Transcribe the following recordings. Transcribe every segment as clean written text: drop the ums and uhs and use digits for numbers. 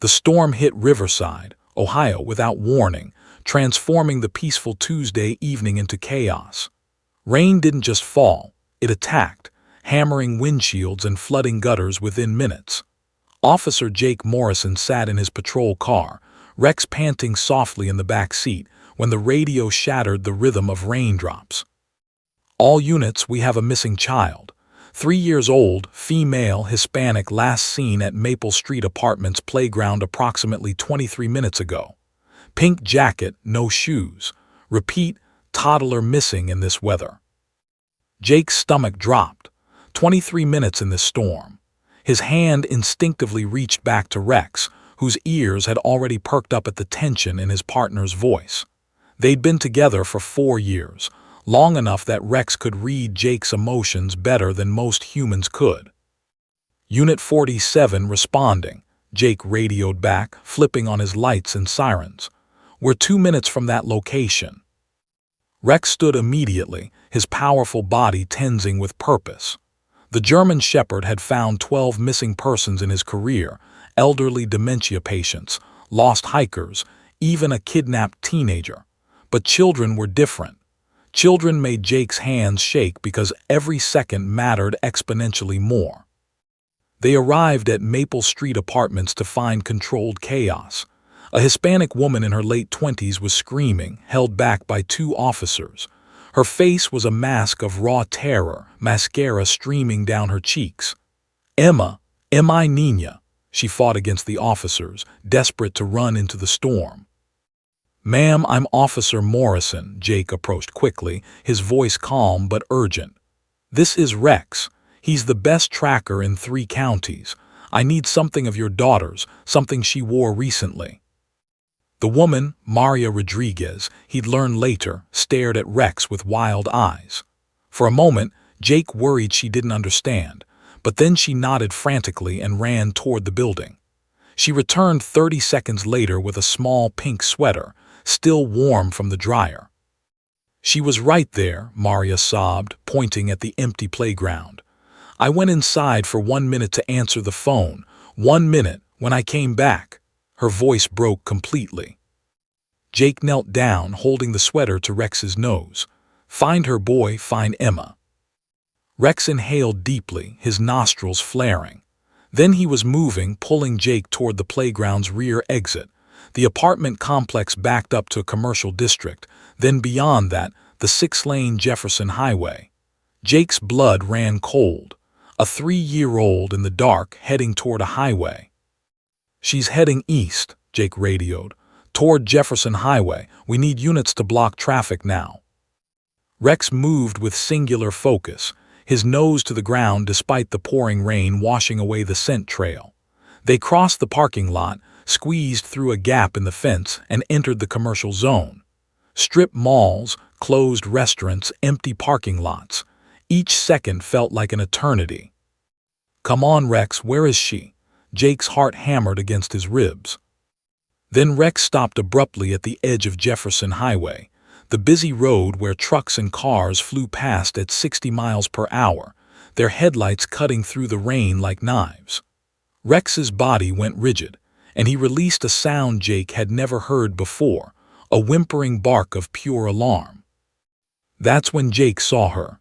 The storm hit Riverside, Ohio, without warning, transforming the peaceful Tuesday evening into chaos. Rain didn't just fall, it attacked, hammering windshields and flooding gutters within minutes. Officer Jake Morrison sat in his patrol car, Rex panting softly in the back seat, when the radio shattered the rhythm of raindrops. "All units, we have a missing child. 3 years old, female, Hispanic, last seen at Maple Street Apartments playground approximately 23 minutes ago. Pink jacket, no shoes. Repeat, toddler missing in this weather." Jake's stomach dropped. 23 minutes in this storm. His hand instinctively reached back to Rex, whose ears had already perked up at the tension in his partner's voice. They'd been together for 4 years, long enough that Rex could read Jake's emotions better than most humans could. "Unit 47 responding," Jake radioed back, flipping on his lights and sirens. "We're 2 minutes from that location." Rex stood immediately, his powerful body tensing with purpose. The German Shepherd had found 12 missing persons in his career: elderly dementia patients, lost hikers, even a kidnapped teenager. But children were different. Children made Jake's hands shake because every second mattered exponentially more. They arrived at Maple Street Apartments to find controlled chaos. A Hispanic woman in her late 20s was screaming, held back by 2 officers. Her face was a mask of raw terror, mascara streaming down her cheeks. "Emma, mi niña," she fought against the officers, desperate to run into the storm. "Ma'am, I'm Officer Morrison," Jake approached quickly, his voice calm but urgent. "This is Rex. He's the best tracker in 3 counties. I need something of your daughter's, something she wore recently." The woman, Maria Rodriguez, he'd learn later, stared at Rex with wild eyes. For a moment, Jake worried she didn't understand, but then she nodded frantically and ran toward the building. She returned 30 seconds later with a small pink sweater, still warm from the dryer. "She was right there," Maria sobbed, pointing at the empty playground. "I went inside for 1 minute to answer the phone. 1 minute, when I came back." Her voice broke completely. Jake knelt down, holding the sweater to Rex's nose. "Find her, boy, find Emma." Rex inhaled deeply, his nostrils flaring. Then he was moving, pulling Jake toward the playground's rear exit. The apartment complex backed up to a commercial district, then beyond that, the 6-lane Jefferson Highway. Jake's blood ran cold. A 3-year-old in the dark, heading toward a highway. "She's heading east," Jake radioed. "Toward Jefferson Highway. We need units to block traffic now." Rex moved with singular focus, his nose to the ground despite the pouring rain washing away the scent trail. They crossed the parking lot, squeezed through a gap in the fence, and entered the commercial zone. Strip malls, closed restaurants, empty parking lots. Each second felt like an eternity. "Come on, Rex, where is she?" Jake's heart hammered against his ribs. Then Rex stopped abruptly at the edge of Jefferson Highway, the busy road where trucks and cars flew past at 60 miles per hour, their headlights cutting through the rain like knives. Rex's body went rigid, and he released a sound Jake had never heard before, a whimpering bark of pure alarm. That's when Jake saw her.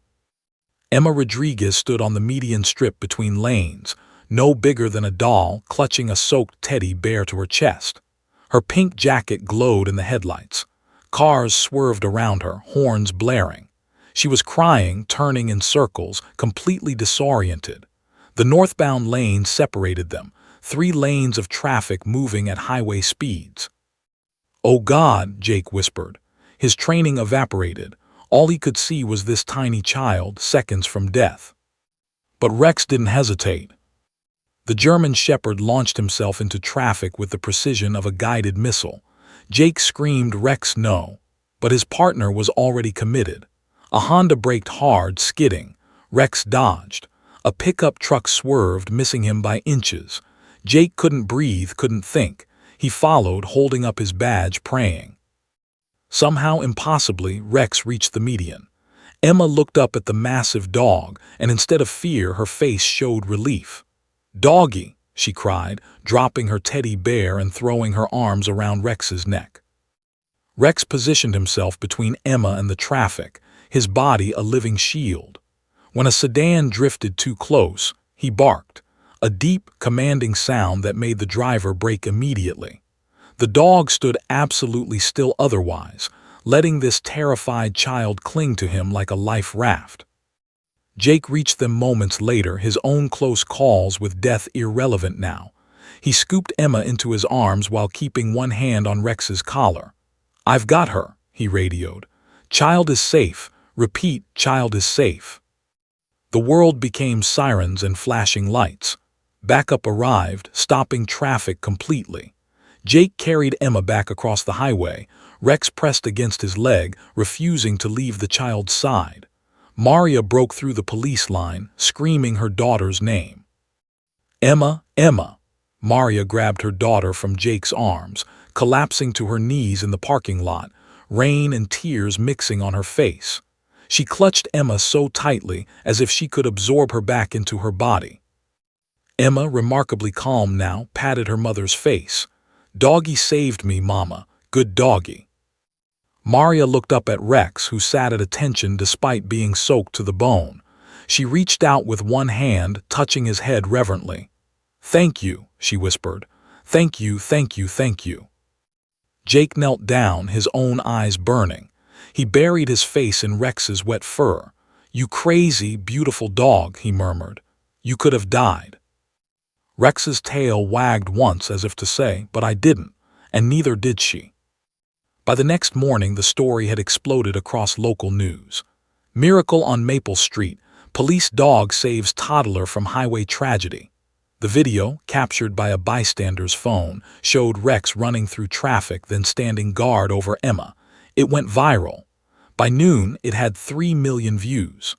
Emma Rodriguez stood on the median strip between lanes, no bigger than a doll, clutching a soaked teddy bare to her chest. Her pink jacket glowed in the headlights. Cars swerved around her, horns blaring. She was crying, turning in circles, completely disoriented. The northbound lanes separated them, 3 lanes of traffic moving at highway speeds. "Oh God," Jake whispered. His training evaporated. All he could see was this tiny child, seconds from death. But Rex didn't hesitate. The German Shepherd launched himself into traffic with the precision of a guided missile. Jake screamed Rex no, but his partner was already committed. A Honda braked hard, skidding. Rex dodged. A pickup truck swerved, missing him by inches. Jake couldn't breathe, couldn't think. He followed, holding up his badge, praying. Somehow, impossibly, Rex reached the median. Emma looked up at the massive dog, and instead of fear, her face showed relief. "Doggy," she cried, dropping her teddy bear and throwing her arms around Rex's neck. Rex positioned himself between Emma and the traffic, his body a living shield. When a sedan drifted too close, he barked, a deep, commanding sound that made the driver brake immediately. The dog stood absolutely still otherwise, letting this terrified child cling to him like a life raft. Jake reached them moments later, his own close calls with death irrelevant now. He scooped Emma into his arms while keeping one hand on Rex's collar. "I've got her," he radioed. "Child is safe. Repeat, child is safe." The world became sirens and flashing lights. Backup arrived, stopping traffic completely. Jake carried Emma back across the highway. Rex pressed against his leg, refusing to leave the child's side. Maria broke through the police line, screaming her daughter's name. "Emma, Emma!" Maria grabbed her daughter from Jake's arms, collapsing to her knees in the parking lot, rain and tears mixing on her face. She clutched Emma so tightly as if she could absorb her back into her body. Emma, remarkably calm now, patted her mother's face. "Doggy saved me, Mama. Good doggy." Maria looked up at Rex, who sat at attention despite being soaked to the bone. She reached out with one hand, touching his head reverently. "Thank you," she whispered. "Thank you, thank you, thank you." Jake knelt down, his own eyes burning. He buried his face in Rex's wet fur. "You crazy, beautiful dog," he murmured. "You could have died." Rex's tail wagged once as if to say, "But I didn't," and neither did she. By the next morning, the story had exploded across local news. Miracle on Maple Street. Police dog saves toddler from highway tragedy. The video, captured by a bystander's phone, showed Rex running through traffic, then standing guard over Emma. It went viral. By noon, it had 3 million views.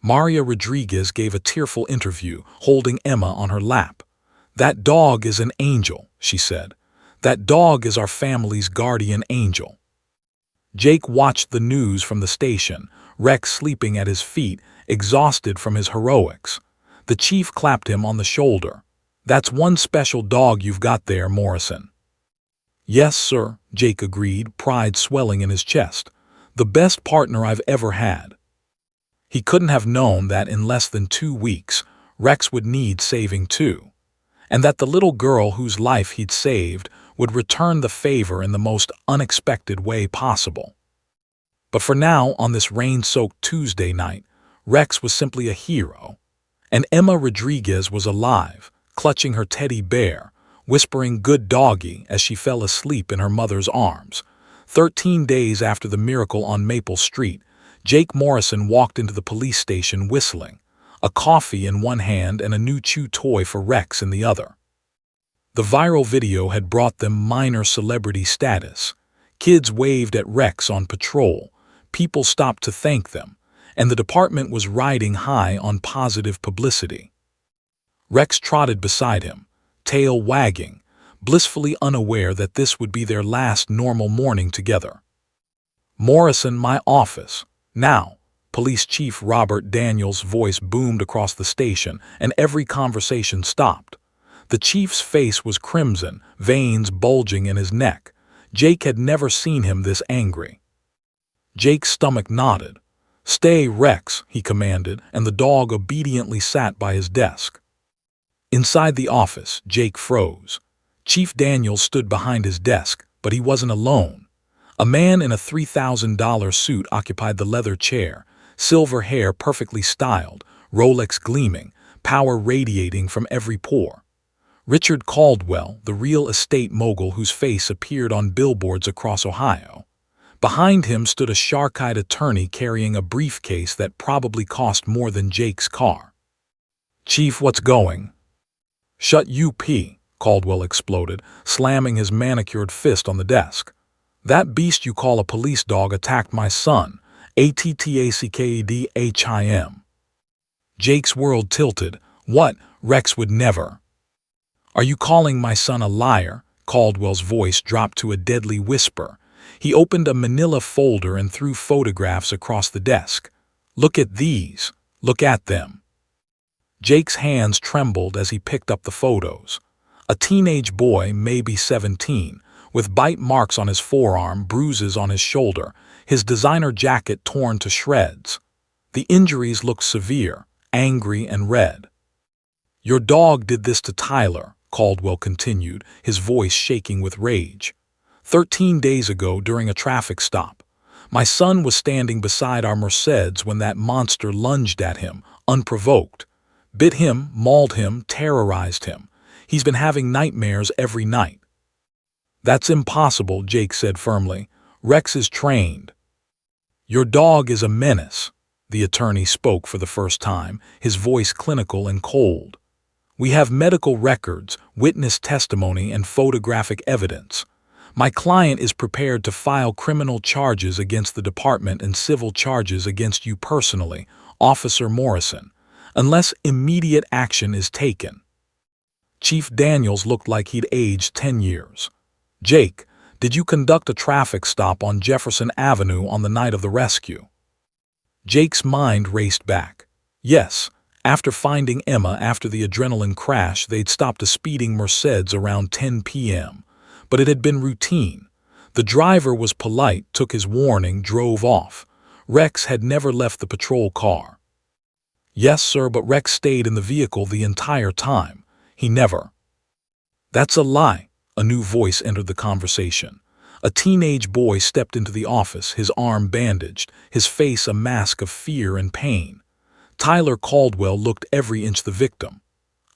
Maria Rodriguez gave a tearful interview, holding Emma on her lap. "That dog is an angel," she said. "That dog is our family's guardian angel." Jake watched the news from the station, Rex sleeping at his feet, exhausted from his heroics. The chief clapped him on the shoulder. "That's one special dog you've got there, Morrison." "Yes, sir," Jake agreed, pride swelling in his chest. "The best partner I've ever had." He couldn't have known that in less than 2 weeks, Rex would need saving too, and that the little girl whose life he'd saved would return the favor in the most unexpected way possible. But for now, on this rain-soaked Tuesday night, Rex was simply a hero, and Emma Rodriguez was alive, clutching her teddy bear, whispering "good doggy" as she fell asleep in her mother's arms. 13 days after the miracle on Maple Street, Jake Morrison walked into the police station whistling, a coffee in one hand and a new chew toy for Rex in the other. The viral video had brought them minor celebrity status. Kids waved at Rex on patrol, people stopped to thank them, and the department was riding high on positive publicity. Rex trotted beside him, tail wagging, blissfully unaware that this would be their last normal morning together. "Morrison, my office. Now." Police Chief Robert Daniels' voice boomed across the station, and every conversation stopped. The chief's face was crimson, veins bulging in his neck. Jake had never seen him this angry. Jake's stomach knotted. "Stay, Rex," he commanded, and the dog obediently sat by his desk. Inside the office, Jake froze. Chief Daniels stood behind his desk, but he wasn't alone. A man in a $3,000 suit occupied the leather chair, silver hair perfectly styled, Rolex gleaming, power radiating from every pore. Richard Caldwell, the real estate mogul whose face appeared on billboards across Ohio. Behind him stood a shark-eyed attorney carrying a briefcase that probably cost more than Jake's car. "Chief, what's going?" "Shut up," Caldwell exploded, slamming his manicured fist on the desk. "That beast you call a police dog attacked my son, ATTACKEDHIM." Jake's world tilted. "What? Rex would never." "Are you calling my son a liar?" Caldwell's voice dropped to a deadly whisper. He opened a manila folder and threw photographs across the desk. "Look at these. Look at them." Jake's hands trembled as he picked up the photos. A teenage boy, maybe 17, with bite marks on his forearm, bruises on his shoulder, his designer jacket torn to shreds. The injuries looked severe, angry and red. "Your dog did this to Tyler," Caldwell continued, his voice shaking with rage. "13 days ago during a traffic stop. My son was standing beside our Mercedes when that monster lunged at him, unprovoked. Bit him, mauled him, terrorized him. He's been having nightmares every night." "That's impossible," Jake said firmly. "Rex is trained." "Your dog is a menace." The attorney spoke for the first time, his voice clinical and cold. "We have medical records, witness testimony, and photographic evidence. My client is prepared to file criminal charges against the department and civil charges against you personally, Officer Morrison, unless immediate action is taken." Chief Daniels looked like he'd aged 10 years. "Jake, did you conduct a traffic stop on Jefferson Avenue on the night of the rescue?" Jake's mind raced back. Yes, after finding Emma after the adrenaline crash, they'd stopped a speeding Mercedes around 10 p.m., but it had been routine. The driver was polite, took his warning, drove off. Rex had never left the patrol car. "Yes, sir, but Rex stayed in the vehicle the entire time. He never—" "That's a lie." A new voice entered the conversation. A teenage boy stepped into the office, his arm bandaged, his face a mask of fear and pain. Tyler Caldwell looked every inch the victim.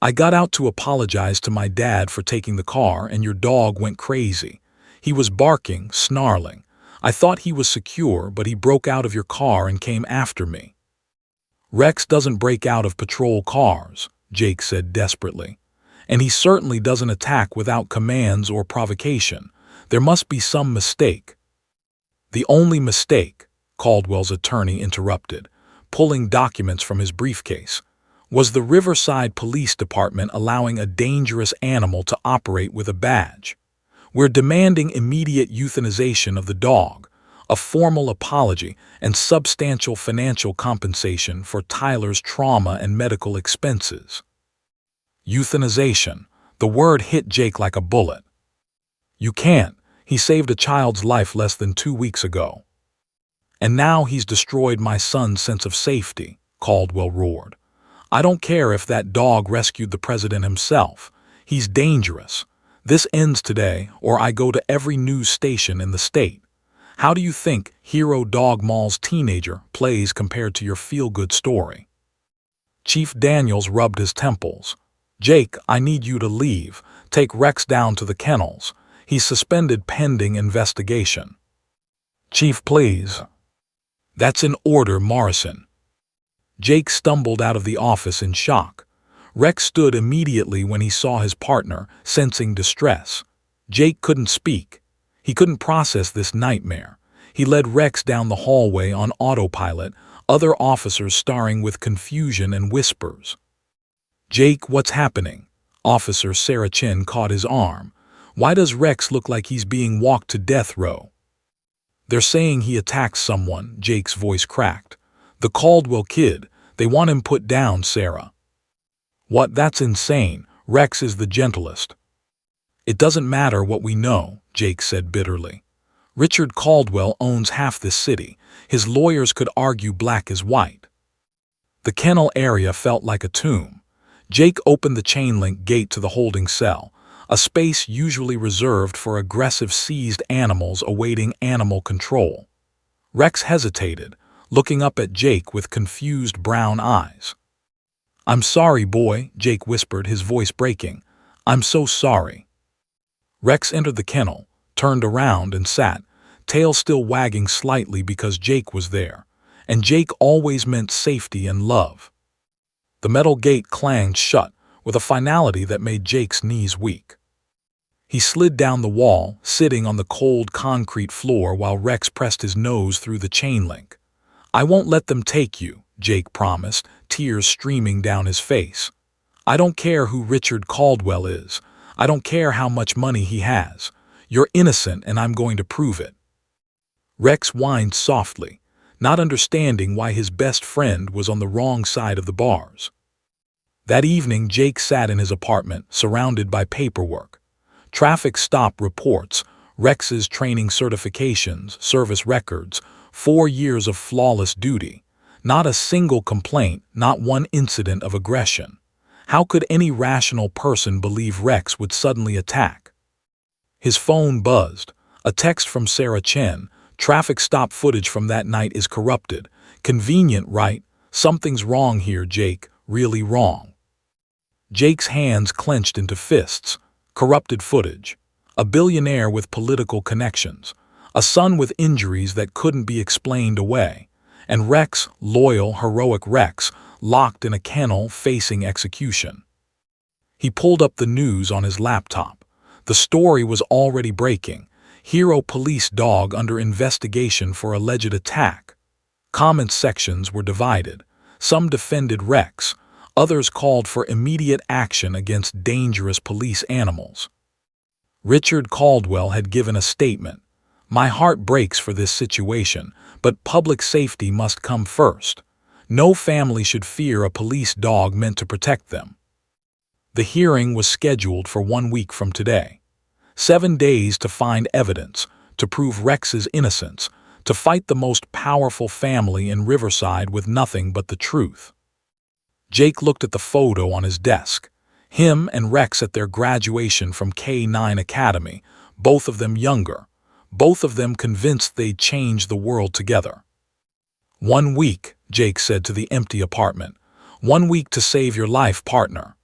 "I got out to apologize to my dad for taking the car, and your dog went crazy. He was barking, snarling. I thought he was secure, but he broke out of your car and came after me." "Rex doesn't break out of patrol cars," Jake said desperately. "And he certainly doesn't attack without commands or provocation. There must be some mistake." "The only mistake," Caldwell's attorney interrupted, pulling documents from his briefcase, "was the Riverside Police Department allowing a dangerous animal to operate with a badge. We're demanding immediate euthanization of the dog, a formal apology, and substantial financial compensation for Tyler's trauma and medical expenses." Euthanization. The word hit Jake like a bullet. "You can't. He saved a child's life less than 2 weeks ago. And now he's destroyed my son's sense of safety," Caldwell roared. "I don't care if that dog rescued the president himself. He's dangerous. This ends today, or I go to every news station in the state. How do you think Hero Dog Mall's teenager plays compared to your feel-good story?" Chief Daniels rubbed his temples. "Jake, I need you to leave. Take Rex down to the kennels. He's suspended pending investigation." "Chief, please." "That's an order, Morrison." Jake stumbled out of the office in shock. Rex stood immediately when he saw his partner, sensing distress. Jake couldn't speak. He couldn't process this nightmare. He led Rex down the hallway on autopilot, other officers staring with confusion and whispers. "Jake, what's happening?" Officer Sarah Chin caught his arm. "Why does Rex look like he's being walked to death row?" "They're saying he attacked someone," Jake's voice cracked. "The Caldwell kid. They want him put down, Sarah." "What? That's insane. Rex is the gentlest." "It doesn't matter what we know," Jake said bitterly. "Richard Caldwell owns half this city. His lawyers could argue black is white." The kennel area felt like a tomb. Jake opened the chain-link gate to the holding cell, a space usually reserved for aggressive seized animals awaiting animal control. Rex hesitated, looking up at Jake with confused brown eyes. "I'm sorry, boy," Jake whispered, his voice breaking. "I'm so sorry." Rex entered the kennel, turned around and sat, tail still wagging slightly because Jake was there, and Jake always meant safety and love. The metal gate clanged shut with a finality that made Jake's knees weak. He slid down the wall, sitting on the cold concrete floor while Rex pressed his nose through the chain link. "I won't let them take you," Jake promised, tears streaming down his face. "I don't care who Richard Caldwell is. I don't care how much money he has. You're innocent and I'm going to prove it." Rex whined softly, not understanding why his best friend was on the wrong side of the bars. That evening, Jake sat in his apartment, surrounded by paperwork. Traffic stop reports, Rex's training certifications, service records, 4 years of flawless duty. Not a single complaint, not one incident of aggression. How could any rational person believe Rex would suddenly attack? His phone buzzed. A text from Sarah Chen. Traffic stop footage from that night is corrupted. Convenient, right? Something's wrong here, Jake. Really wrong. Jake's hands clenched into fists. Corrupted footage. A billionaire with political connections. A son with injuries that couldn't be explained away. And Rex, loyal, heroic Rex, locked in a kennel facing execution. He pulled up the news on his laptop. The story was already breaking. Hero police dog under investigation for alleged attack. Comment sections were divided. Some defended Rex. Others called for immediate action against dangerous police animals. Richard Caldwell had given a statement. My heart breaks for this situation, but public safety must come first. No family should fear a police dog meant to protect them. The hearing was scheduled for 1 week from today. 7 days to find evidence, to prove Rex's innocence, to fight the most powerful family in Riverside with nothing but the truth. Jake looked at the photo on his desk. Him and Rex at their graduation from K-9 Academy, both of them younger, both of them convinced they'd change the world together. 1 week, Jake said to the empty apartment. 1 week to save your life, partner.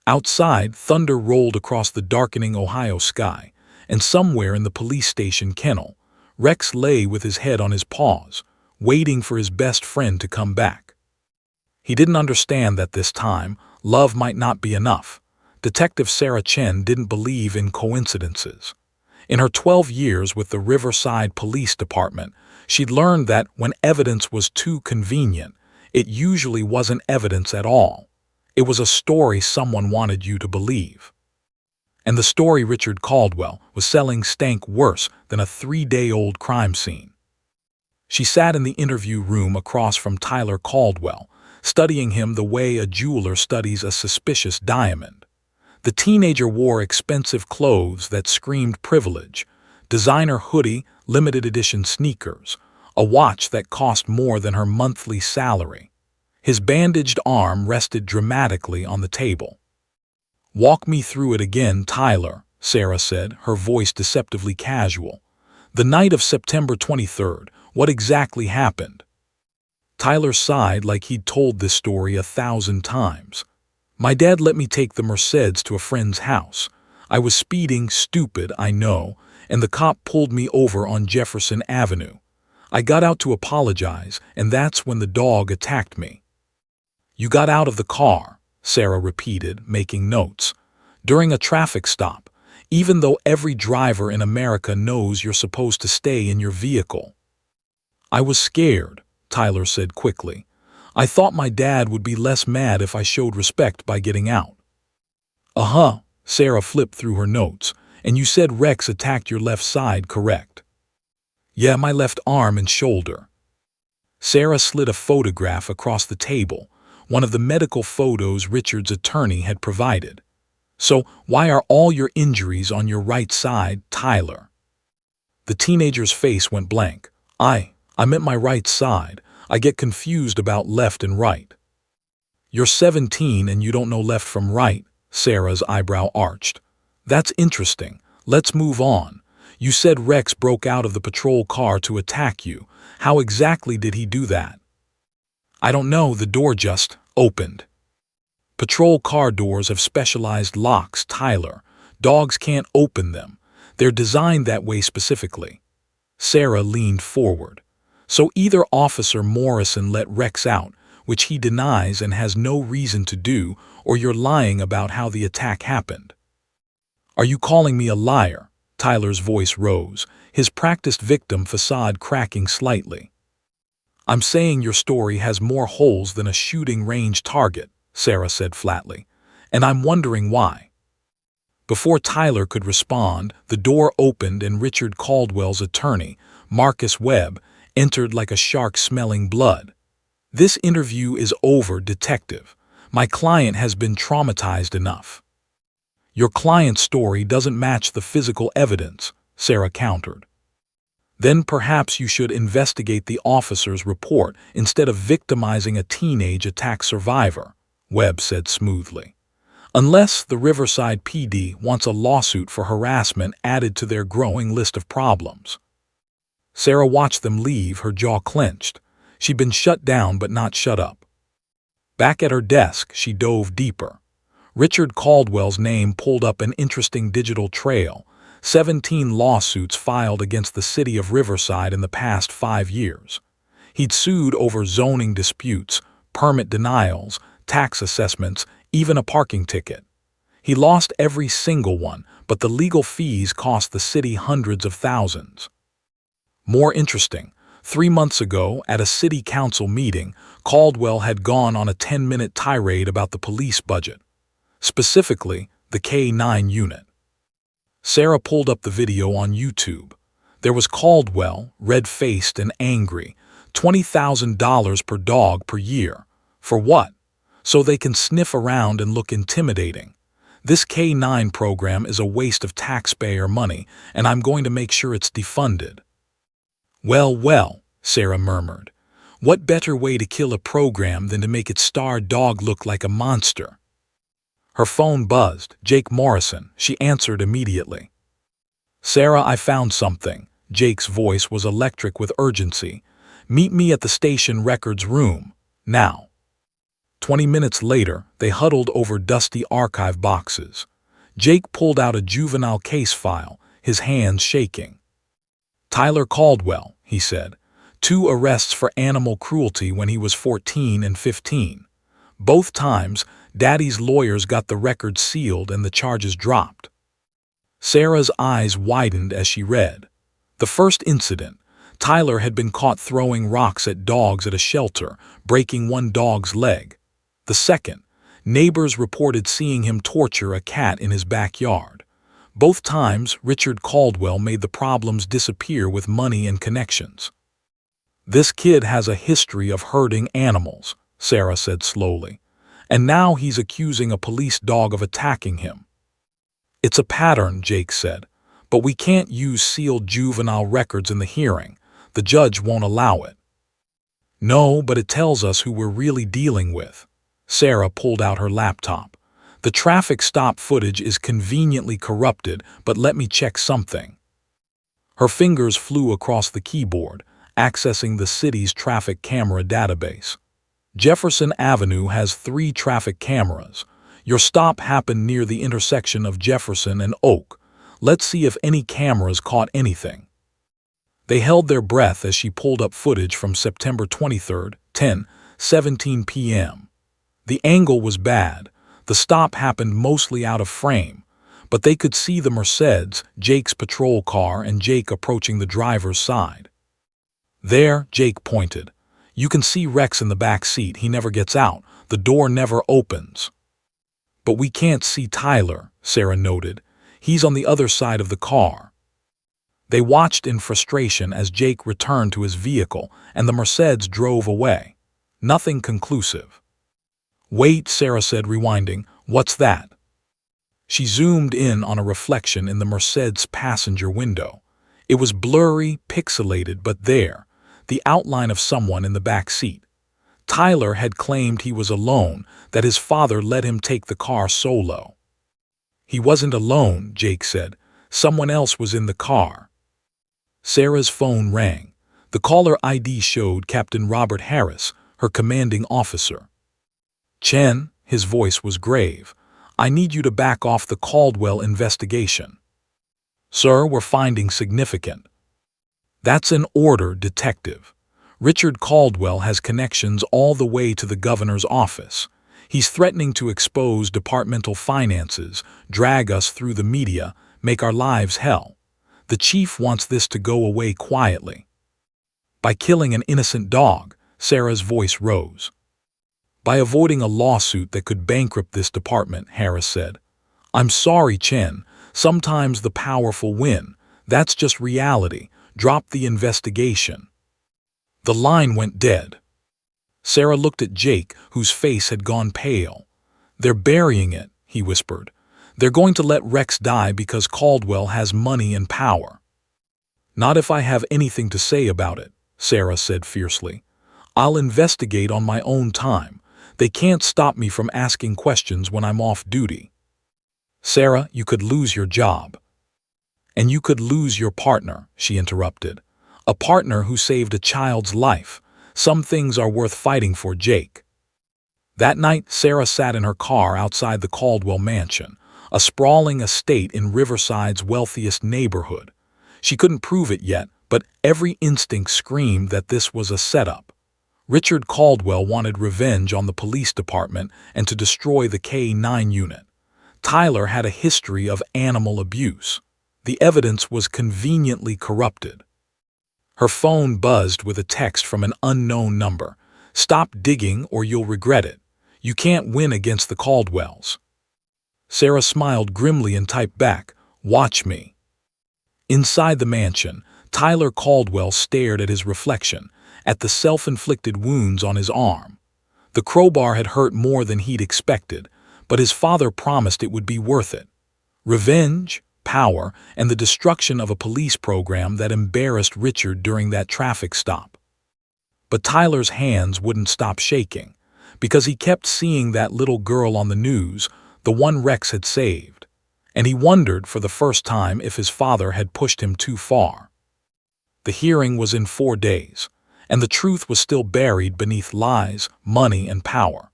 Outside, thunder rolled across the darkening Ohio sky, and somewhere in the police station kennel, Rex lay with his head on his paws, waiting for his best friend to come back. He didn't understand that this time, love might not be enough. Detective Sarah Chen didn't believe in coincidences. In her 12 years with the Riverside Police Department, she'd learned that when evidence was too convenient, it usually wasn't evidence at all. It was a story someone wanted you to believe. And the story Richard Caldwell was selling stank worse than a 3-day-old crime scene. She sat in the interview room across from Tyler Caldwell, studying him the way a jeweler studies a suspicious diamond. The teenager wore expensive clothes that screamed privilege, designer hoodie, limited edition sneakers, a watch that cost more than her monthly salary. His bandaged arm rested dramatically on the table. Walk me through it again, Tyler, Sarah said, her voice deceptively casual. The night of September 23rd, what exactly happened? Tyler sighed like he'd told this story 1,000 times. My dad let me take the Mercedes to a friend's house. I was speeding, stupid, I know, and the cop pulled me over on Jefferson Avenue. I got out to apologize, and that's when the dog attacked me. You got out of the car, Sarah repeated, making notes. During a traffic stop, even though every driver in America knows you're supposed to stay in your vehicle. I was scared, Tyler said quickly. I thought my dad would be less mad if I showed respect by getting out. Uh-huh, Sarah flipped through her notes. And you said Rex attacked your left side, correct? Yeah, my left arm and shoulder. Sarah slid a photograph across the table, one of the medical photos Richard's attorney had provided. So why are all your injuries on your right side, Tyler? The teenager's face went blank. I meant my right side. I get confused about left and right. You're 17 and you don't know left from right, Sarah's eyebrow arched. That's interesting. Let's move on. You said Rex broke out of the patrol car to attack you. How exactly did he do that? I don't know, the door just opened. Patrol car doors have specialized locks, Tyler. Dogs can't open them. They're designed that way specifically. Sarah leaned forward. So either Officer Morrison let Rex out, which he denies and has no reason to do, or you're lying about how the attack happened. Are you calling me a liar? Tyler's voice rose, his practiced victim facade cracking slightly. I'm saying your story has more holes than a shooting range target, Sarah said flatly, and I'm wondering why. Before Tyler could respond, the door opened and Richard Caldwell's attorney, Marcus Webb, entered like a shark smelling blood. This interview is over, detective. My client has been traumatized enough. Your client's story doesn't match the physical evidence, Sarah countered. Then perhaps you should investigate the officer's report instead of victimizing a teenage attack survivor, Webb said smoothly. Unless the Riverside PD wants a lawsuit for harassment added to their growing list of problems. Sarah watched them leave, her jaw clenched. She'd been shut down but not shut up. Back at her desk, she dove deeper. Richard Caldwell's name pulled up an interesting digital trail. 17 lawsuits filed against the city of Riverside in the past 5 years. He'd sued over zoning disputes, permit denials, tax assessments, even a parking ticket. He lost every single one, but the legal fees cost the city hundreds of thousands. More interesting, 3 months ago, at a city council meeting, Caldwell had gone on a 10-minute tirade about the police budget, specifically the K-9 unit. Sarah pulled up the video on YouTube. There was Caldwell, red-faced and angry, $20,000 per dog per year. For what? So they can sniff around and look intimidating. This K-9 program is a waste of taxpayer money, and I'm going to make sure it's defunded. Well, Sarah murmured. What better way to kill a program than to make its star dog look like a monster? Her phone buzzed. Jake Morrison. She answered immediately. Sarah, I found something. Jake's voice was electric with urgency. Meet me at the station records room. Now. 20 minutes later, they huddled over dusty archive boxes. Jake pulled out a juvenile case file, his hands shaking. Tyler Caldwell, he said. 2 arrests for animal cruelty when he was 14 and 15. Both times, Daddy's lawyers got the records sealed and the charges dropped. Sarah's eyes widened as she read. The first incident, Tyler had been caught throwing rocks at dogs at a shelter, breaking one dog's leg. The second, neighbors reported seeing him torture a cat in his backyard. Both times, Richard Caldwell made the problems disappear with money and connections. This kid has a history of hurting animals, Sarah said slowly, and now he's accusing a police dog of attacking him. It's a pattern, Jake said, but we can't use sealed juvenile records in the hearing. The judge won't allow it. No, but it tells us who we're really dealing with. Sarah pulled out her laptop. The traffic stop footage is conveniently corrupted, but let me check something. Her fingers flew across the keyboard, accessing the city's traffic camera database. Jefferson Avenue has 3 traffic cameras. Your stop happened near the intersection of Jefferson and Oak. Let's see if any cameras caught anything. They held their breath as she pulled up footage from September 23rd, 10:17 p.m. The angle was bad. The stop happened mostly out of frame, but they could see the Mercedes, Jake's patrol car, and Jake approaching the driver's side. There, Jake pointed. You can see Rex in the back seat. He never gets out. The door never opens. But we can't see Tyler, Sarah noted. He's on the other side of the car. They watched in frustration as Jake returned to his vehicle and the Mercedes drove away. Nothing conclusive. Wait, Sarah said, rewinding. What's that? She zoomed in on a reflection in the Mercedes passenger window. It was blurry, pixelated, but there, the outline of someone in the back seat. Tyler had claimed he was alone, that his father let him take the car solo. He wasn't alone, Jake said. Someone else was in the car. Sarah's phone rang. The caller ID showed Captain Robert Harris, her commanding officer. Chen, his voice was grave, I need you to back off the Caldwell investigation. Sir, we're finding significant. That's an order, detective. Richard Caldwell has connections all the way to the governor's office. He's threatening to expose departmental finances, drag us through the media, make our lives hell. The chief wants this to go away quietly. By killing an innocent dog, Sarah's voice rose. By avoiding a lawsuit that could bankrupt this department, Harris said. I'm sorry, Chen. Sometimes the powerful win. That's just reality. Drop the investigation. The line went dead. Sarah looked at Jake, whose face had gone pale. "They're burying it," he whispered. "They're going to let Rex die because Caldwell has money and power." "Not if I have anything to say about it," Sarah said fiercely. "I'll investigate on my own time. They can't stop me from asking questions when I'm off duty." "Sarah, you could lose your job." "And you could lose your partner," she interrupted. "A partner who saved a child's life. Some things are worth fighting for, Jake." That night, Sarah sat in her car outside the Caldwell mansion, a sprawling estate in Riverside's wealthiest neighborhood. She couldn't prove it yet, but every instinct screamed that this was a setup. Richard Caldwell wanted revenge on the police department and to destroy the K-9 unit. Tyler had a history of animal abuse. The evidence was conveniently corrupted. Her phone buzzed with a text from an unknown number. "Stop digging or you'll regret it. You can't win against the Caldwells." Sarah smiled grimly and typed back, "Watch me." Inside the mansion, Tyler Caldwell stared at his reflection, at the self-inflicted wounds on his arm. The crowbar had hurt more than he'd expected, but his father promised it would be worth it. Revenge, power, and the destruction of a police program that embarrassed Richard during that traffic stop. But Tyler's hands wouldn't stop shaking, because he kept seeing that little girl on the news, the one Rex had saved, and he wondered for the first time if his father had pushed him too far. The hearing was in 4 days, and the truth was still buried beneath lies, money, and power.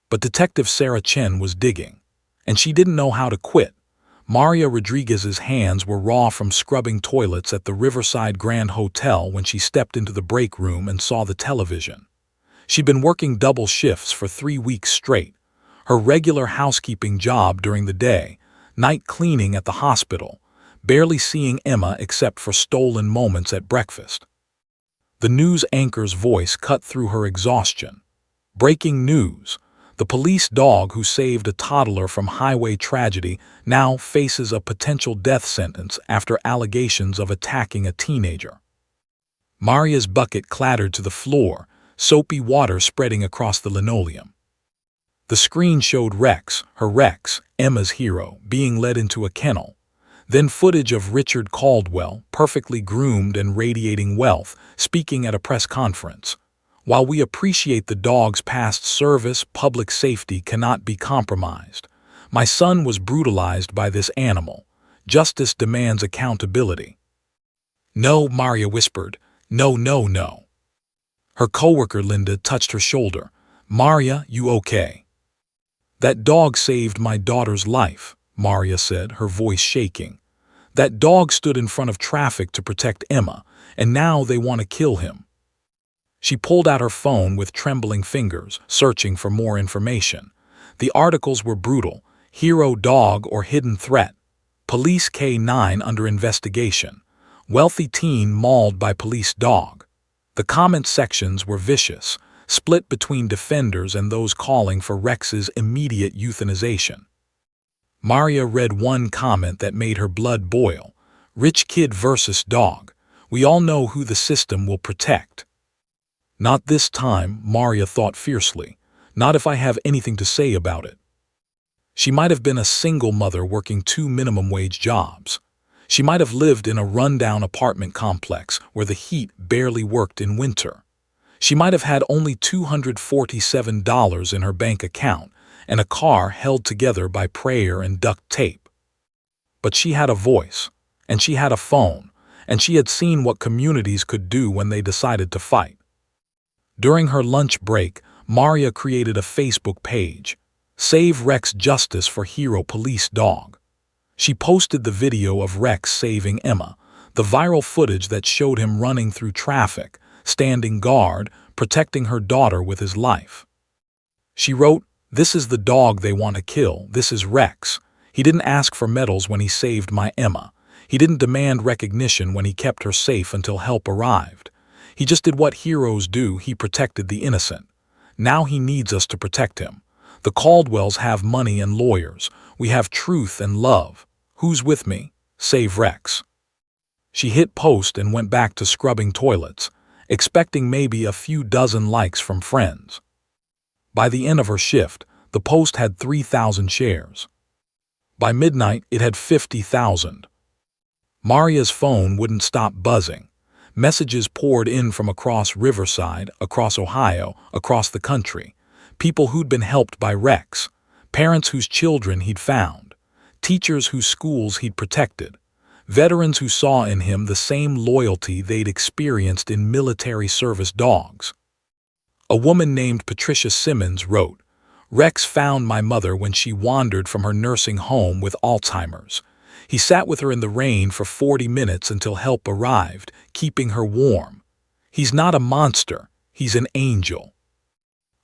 But Detective Sarah Chen was digging, and she didn't know how to quit. Maria Rodriguez's hands were raw from scrubbing toilets at the Riverside Grand Hotel when she stepped into the break room and saw the television. She'd been working double shifts for 3 weeks straight, her regular housekeeping job during the day, night cleaning at the hospital, barely seeing Emma except for stolen moments at breakfast. The news anchor's voice cut through her exhaustion. "Breaking news. The police dog who saved a toddler from highway tragedy now faces a potential death sentence after allegations of attacking a teenager." Maria's bucket clattered to the floor, soapy water spreading across the linoleum. The screen showed Rex, Emma's hero, being led into a kennel. Then footage of Richard Caldwell, perfectly groomed and radiating wealth, speaking at a press conference. "While we appreciate the dog's past service, public safety cannot be compromised. My son was brutalized by this animal. Justice demands accountability." "No," Maria whispered. "No, no, no." Her coworker Linda touched her shoulder. "Maria, you okay?" "That dog saved my daughter's life," Maria said, her voice shaking. "That dog stood in front of traffic to protect Emma, and now they want to kill him." She pulled out her phone with trembling fingers, searching for more information. The articles were brutal. Hero dog or hidden threat. Police K-9 under investigation. Wealthy teen mauled by police dog. The comment sections were vicious, split between defenders and those calling for Rex's immediate euthanization. Maria read one comment that made her blood boil. "Rich kid versus dog. We all know who the system will protect." "Not this time," Maria thought fiercely. "Not if I have anything to say about it." She might have been a single mother working 2 minimum-wage jobs. She might have lived in a rundown apartment complex where the heat barely worked in winter. She might have had only $247 in her bank account and a car held together by prayer and duct tape. But she had a voice, and she had a phone, and she had seen what communities could do when they decided to fight. During her lunch break, Maria created a Facebook page, "Save Rex Justice for Hero Police Dog." She posted the video of Rex saving Emma, the viral footage that showed him running through traffic, standing guard, protecting her daughter with his life. She wrote, "This is the dog they want to kill. This is Rex. He didn't ask for medals when he saved my Emma. He didn't demand recognition when he kept her safe until help arrived. He just did what heroes do. He protected the innocent. Now he needs us to protect him. The Caldwells have money and lawyers. We have truth and love. Who's with me? Save Rex." She hit post and went back to scrubbing toilets. expecting maybe a few dozen likes from friends. By the end of her shift, the post had 3,000 shares. By midnight, it had 50,000. Maria's phone wouldn't stop buzzing. Messages poured in from across Riverside, across Ohio, across the country. People who'd been helped by Rex, parents whose children he'd found, teachers whose schools he'd protected, veterans who saw in him the same loyalty they'd experienced in military service dogs. A woman named Patricia Simmons wrote, "Rex found my mother when she wandered from her nursing home with Alzheimer's. He sat with her in the rain for 40 minutes until help arrived, keeping her warm. He's not a monster, he's an angel."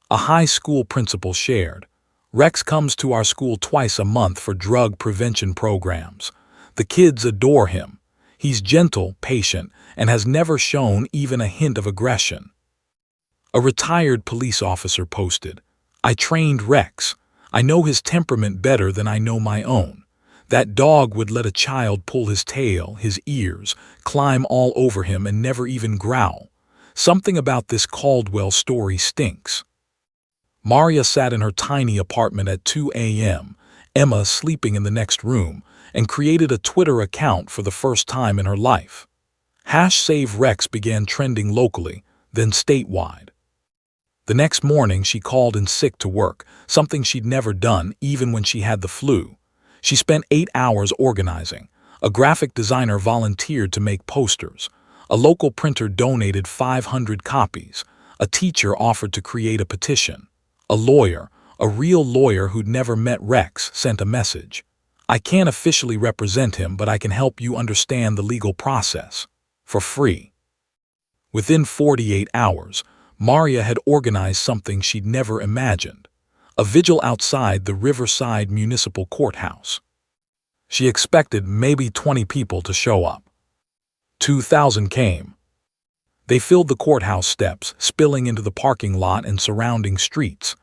A high school principal shared, "Rex comes to our school twice a month for drug prevention programs. The kids adore him. He's gentle, patient, and has never shown even a hint of aggression." A retired police officer posted, "I trained Rex. I know his temperament better than I know my own. That dog would let a child pull his tail, his ears, climb all over him and never even growl. Something about this Caldwell story stinks." Maria sat in her tiny apartment at 2 a.m., Emma sleeping in the next room, and created a Twitter account for the first time in her life. #SaveRex began trending locally, then statewide. The next morning she called in sick to work, something she'd never done even when she had the flu. She spent 8 hours organizing. A graphic designer volunteered to make posters. A local printer donated 500 copies. A teacher offered to create a petition. A lawyer, a real lawyer who'd never met Rex, sent a message. "I can't officially represent him, but I can help you understand the legal process. For free." Within 48 hours, Maria had organized something she'd never imagined. A vigil outside the Riverside Municipal Courthouse. She expected maybe 20 people to show up. 2,000 came. They filled the courthouse steps, spilling into the parking lot and surrounding streets.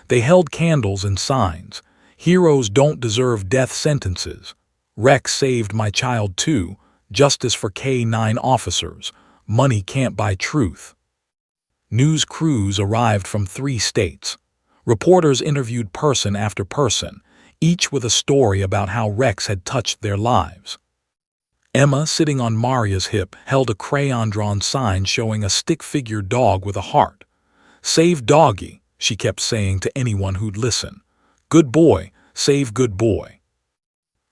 They held candles and signs. "Heroes don't deserve death sentences. Rex saved my child too. Justice for K-9 officers. Money can't buy truth." News crews arrived from 3 states. Reporters interviewed person after person, each with a story about how Rex had touched their lives. Emma, sitting on Maria's hip, held a crayon-drawn sign showing a stick-figure dog with a heart. "Save Doggy," she kept saying to anyone who'd listen. "Good boy, save good boy."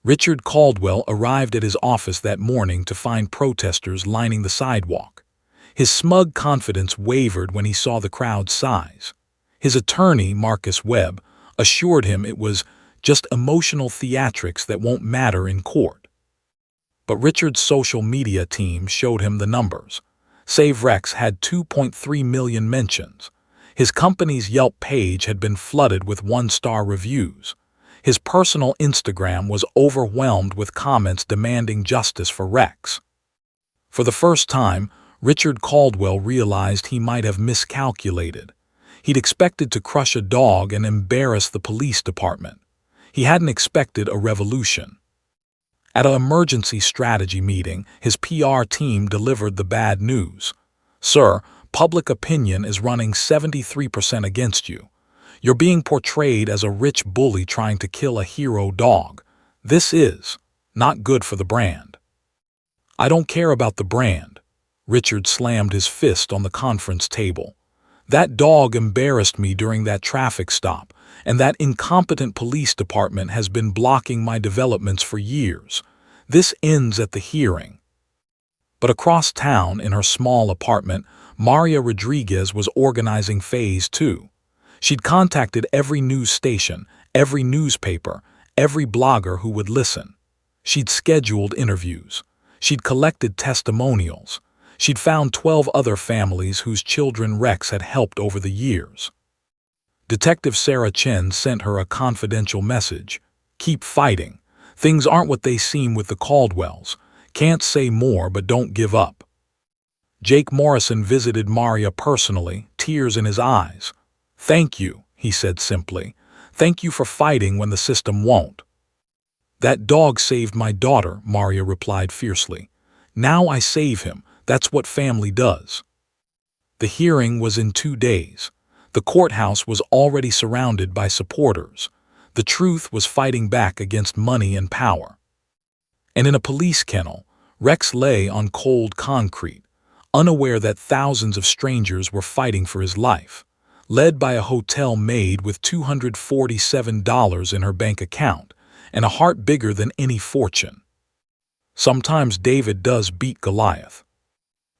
Richard Caldwell arrived at his office that morning to find protesters lining the sidewalk. His smug confidence wavered when he saw the crowd's size. His attorney, Marcus Webb, assured him it was just emotional theatrics that won't matter in court. But Richard's social media team showed him the numbers. Save Rex had 2.3 million mentions. His company's Yelp page had been flooded with 1-star reviews. His personal Instagram was overwhelmed with comments demanding justice for Rex. For the first time, Richard Caldwell realized he might have miscalculated. He'd expected to crush a dog and embarrass the police department. He hadn't expected a revolution. At an emergency strategy meeting, his PR team delivered the bad news. "Sir, public opinion is running 73% against you. You're being portrayed as a rich bully trying to kill a hero dog. This is not good for the brand." "I don't care about the brand." Richard slammed his fist on the conference table. "That dog embarrassed me during that traffic stop, and that incompetent police department has been blocking my developments for years. This ends at the hearing." But across town, in her small apartment, Maria Rodriguez was organizing Phase 2. She'd contacted every news station, every newspaper, every blogger who would listen. She'd scheduled interviews. She'd collected testimonials. She'd found 12 other families whose children Rex had helped over the years. Detective Sarah Chen sent her a confidential message. "Keep fighting. Things aren't what they seem with the Caldwells. Can't say more, but don't give up." Jake Morrison visited Maria personally, tears in his eyes. "Thank you," he said simply. "Thank you for fighting when the system won't." "That dog saved my daughter," Maria replied fiercely. "Now I save him. That's what family does." The hearing was in 2 days. The courthouse was already surrounded by supporters. The truth was fighting back against money and power. And in a police kennel, Rex lay on cold concrete, unaware that thousands of strangers were fighting for his life, led by a hotel maid with $247 in her bank account and a heart bigger than any fortune. Sometimes David does beat Goliath.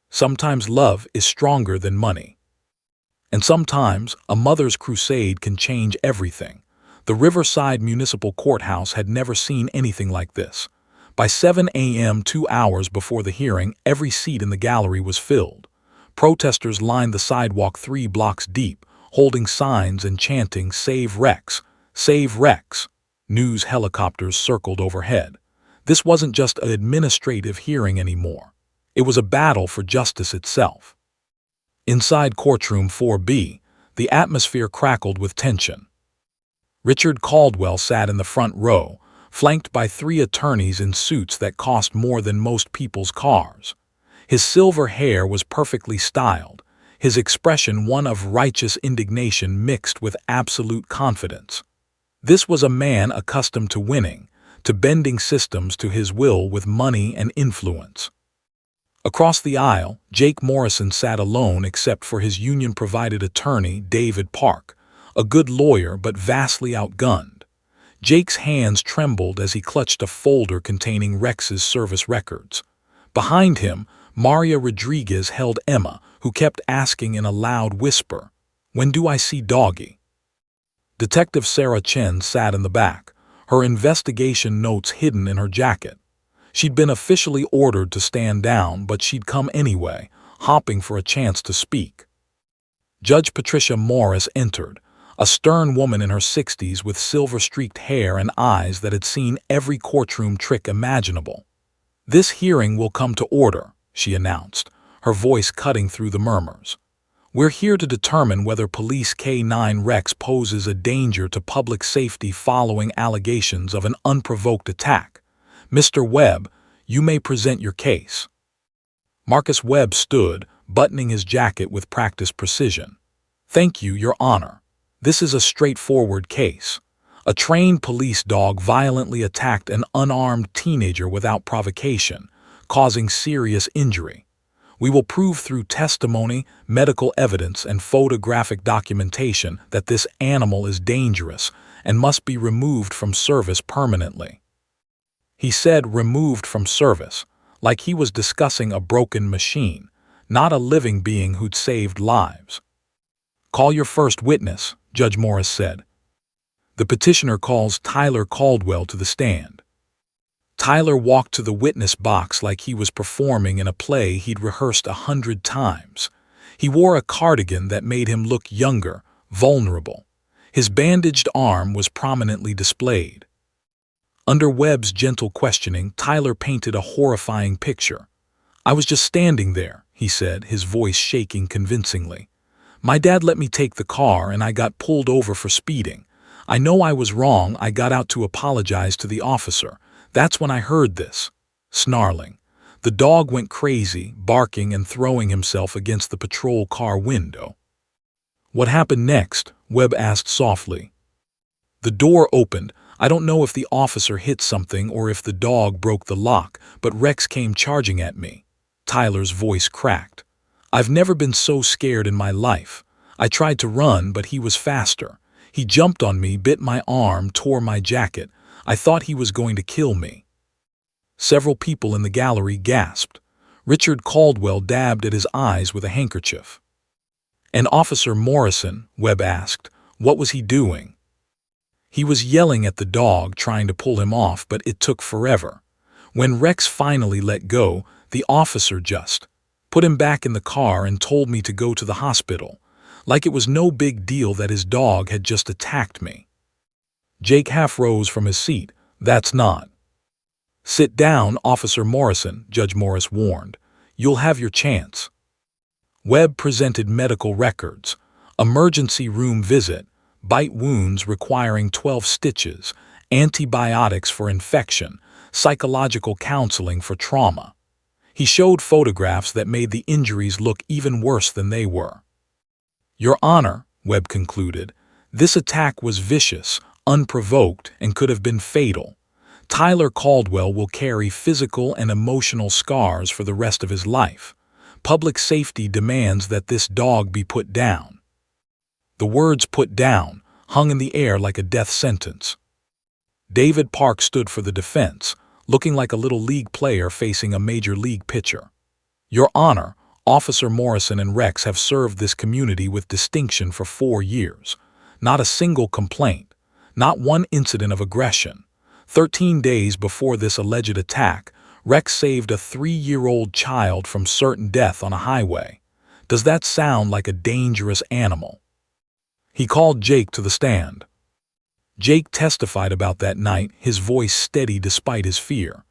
Sometimes love is stronger than money. And sometimes a mother's crusade can change everything. The Riverside Municipal Courthouse had never seen anything like this. By 7 a.m., 2 hours before the hearing, every seat in the gallery was filled. Protesters lined the sidewalk 3 blocks deep, holding signs and chanting, "Save Rex! Save Rex!" News helicopters circled overhead. This wasn't just an administrative hearing anymore. It was a battle for justice itself. Inside courtroom 4B, the atmosphere crackled with tension. Richard Caldwell sat in the front row, flanked by 3 attorneys in suits that cost more than most people's cars. His silver hair was perfectly styled, his expression one of righteous indignation mixed with absolute confidence. This was a man accustomed to winning, to bending systems to his will with money and influence. Across the aisle, Jake Morrison sat alone except for his union-provided attorney, David Park, a good lawyer but vastly outgunned. Jake's hands trembled as he clutched a folder containing Rex's service records. Behind him, Maria Rodriguez held Emma, who kept asking in a loud whisper, "When do I see Doggy?" Detective Sarah Chen sat in the back, her investigation notes hidden in her jacket. She'd been officially ordered to stand down, but she'd come anyway, hopping for a chance to speak. Judge Patricia Morris entered, a stern woman in her 60s with silver-streaked hair and eyes that had seen every courtroom trick imaginable. "This hearing will come to order," she announced, her voice cutting through the murmurs. "We're here to determine whether Police K9 Rex poses a danger to public safety following allegations of an unprovoked attack. Mr. Webb, you may present your case." Marcus Webb stood, buttoning his jacket with practiced precision. "Thank you, Your Honor. This is a straightforward case. A trained police dog violently attacked an unarmed teenager without provocation, causing serious injury. We will prove through testimony, medical evidence, and photographic documentation that this animal is dangerous and must be removed from service permanently." He said removed from service, like he was discussing a broken machine, not a living being who'd saved lives. "Call your first witness," Judge Morris said. The petitioner calls Tyler Caldwell to the stand. Tyler walked to the witness box like he was performing in a play he'd rehearsed 100 times. He wore a cardigan that made him look younger, vulnerable. His bandaged arm was prominently displayed. Under Webb's gentle questioning, Tyler painted a horrifying picture. "I was just standing there," he said, his voice shaking convincingly. "My dad let me take the car and I got pulled over for speeding. I know I was wrong. I got out to apologize to the officer. That's when I heard this." Snarling. The dog went crazy, barking and throwing himself against the patrol car window. "What happened next?" Webb asked softly. "The door opened. I don't know if the officer hit something or if the dog broke the lock, but Rex came charging at me." Tyler's voice cracked. "I've never been so scared in my life. I tried to run, but he was faster. He jumped on me, bit my arm, tore my jacket. I thought he was going to kill me." Several people in the gallery gasped. Richard Caldwell dabbed at his eyes with a handkerchief. "And Officer Morrison," Webb asked, "what was he doing?" "He was yelling at the dog, trying to pull him off, but it took forever. When Rex finally let go, the officer just put him back in the car and told me to go to the hospital, like it was no big deal that his dog had just attacked me." Jake half rose from his seat. "That's not." "Sit down, Officer Morrison," Judge Morris warned. "You'll have your chance." Webb presented medical records: emergency room visit, bite wounds requiring 12 stitches, antibiotics for infection, psychological counseling for trauma. He showed photographs that made the injuries look even worse than they were. "Your Honor," Webb concluded, "this attack was vicious, unprovoked, and could have been fatal. Tyler Caldwell will carry physical and emotional scars for the rest of his life. Public safety demands that this dog be put down." The words "put down" hung in the air like a death sentence. David Park stood for the defense, looking like a little league player facing a major league pitcher. "Your Honor, Officer Morrison and Rex have served this community with distinction for 4 years. Not a single complaint, not one incident of aggression. 13 days before this alleged attack, Rex saved a 3-year-old child from certain death on a highway. Does that sound like a dangerous animal?" He called Jake to the stand. Jake testified about that night, his voice steady despite his fear.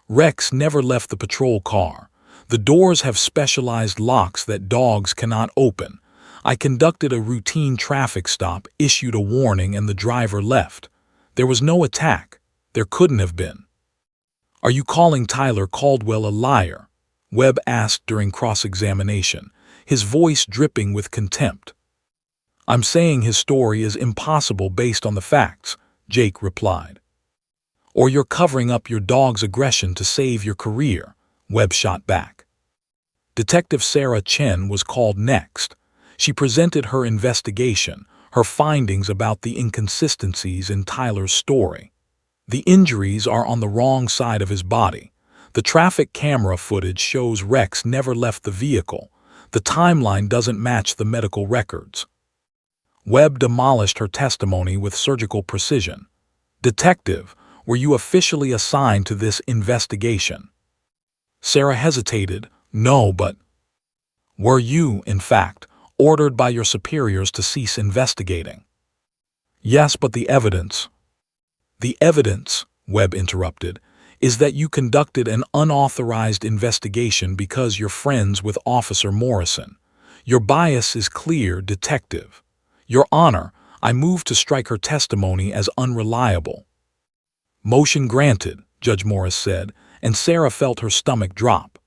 "Rex never left the patrol car. The doors have specialized locks that dogs cannot open. I conducted a routine traffic stop, issued a warning, and the driver left. There was no attack. There couldn't have been." "Are you calling Tyler Caldwell a liar?" Webb asked during cross-examination, his voice dripping with contempt. "I'm saying his story is impossible based on the facts," Jake replied. "Or you're covering up your dog's aggression to save your career," Webb shot back. Detective Sarah Chen was called next. She presented her investigation, her findings about the inconsistencies in Tyler's story. "The injuries are on the wrong side of his body. The traffic camera footage shows Rex never left the vehicle. The timeline doesn't match the medical records." Webb demolished her testimony with surgical precision. "Detective, were you officially assigned to this investigation?" Sarah hesitated. "No, but—" "Were you, in fact, ordered by your superiors to cease investigating?" "Yes, but the evidence—" "The evidence," Webb interrupted, "is that you conducted an unauthorized investigation because you're friends with Officer Morrison. Your bias is clear, Detective." "Your Honor, I move to strike her testimony as unreliable." "Motion granted," Judge Morris said, and Sarah felt her stomach drop.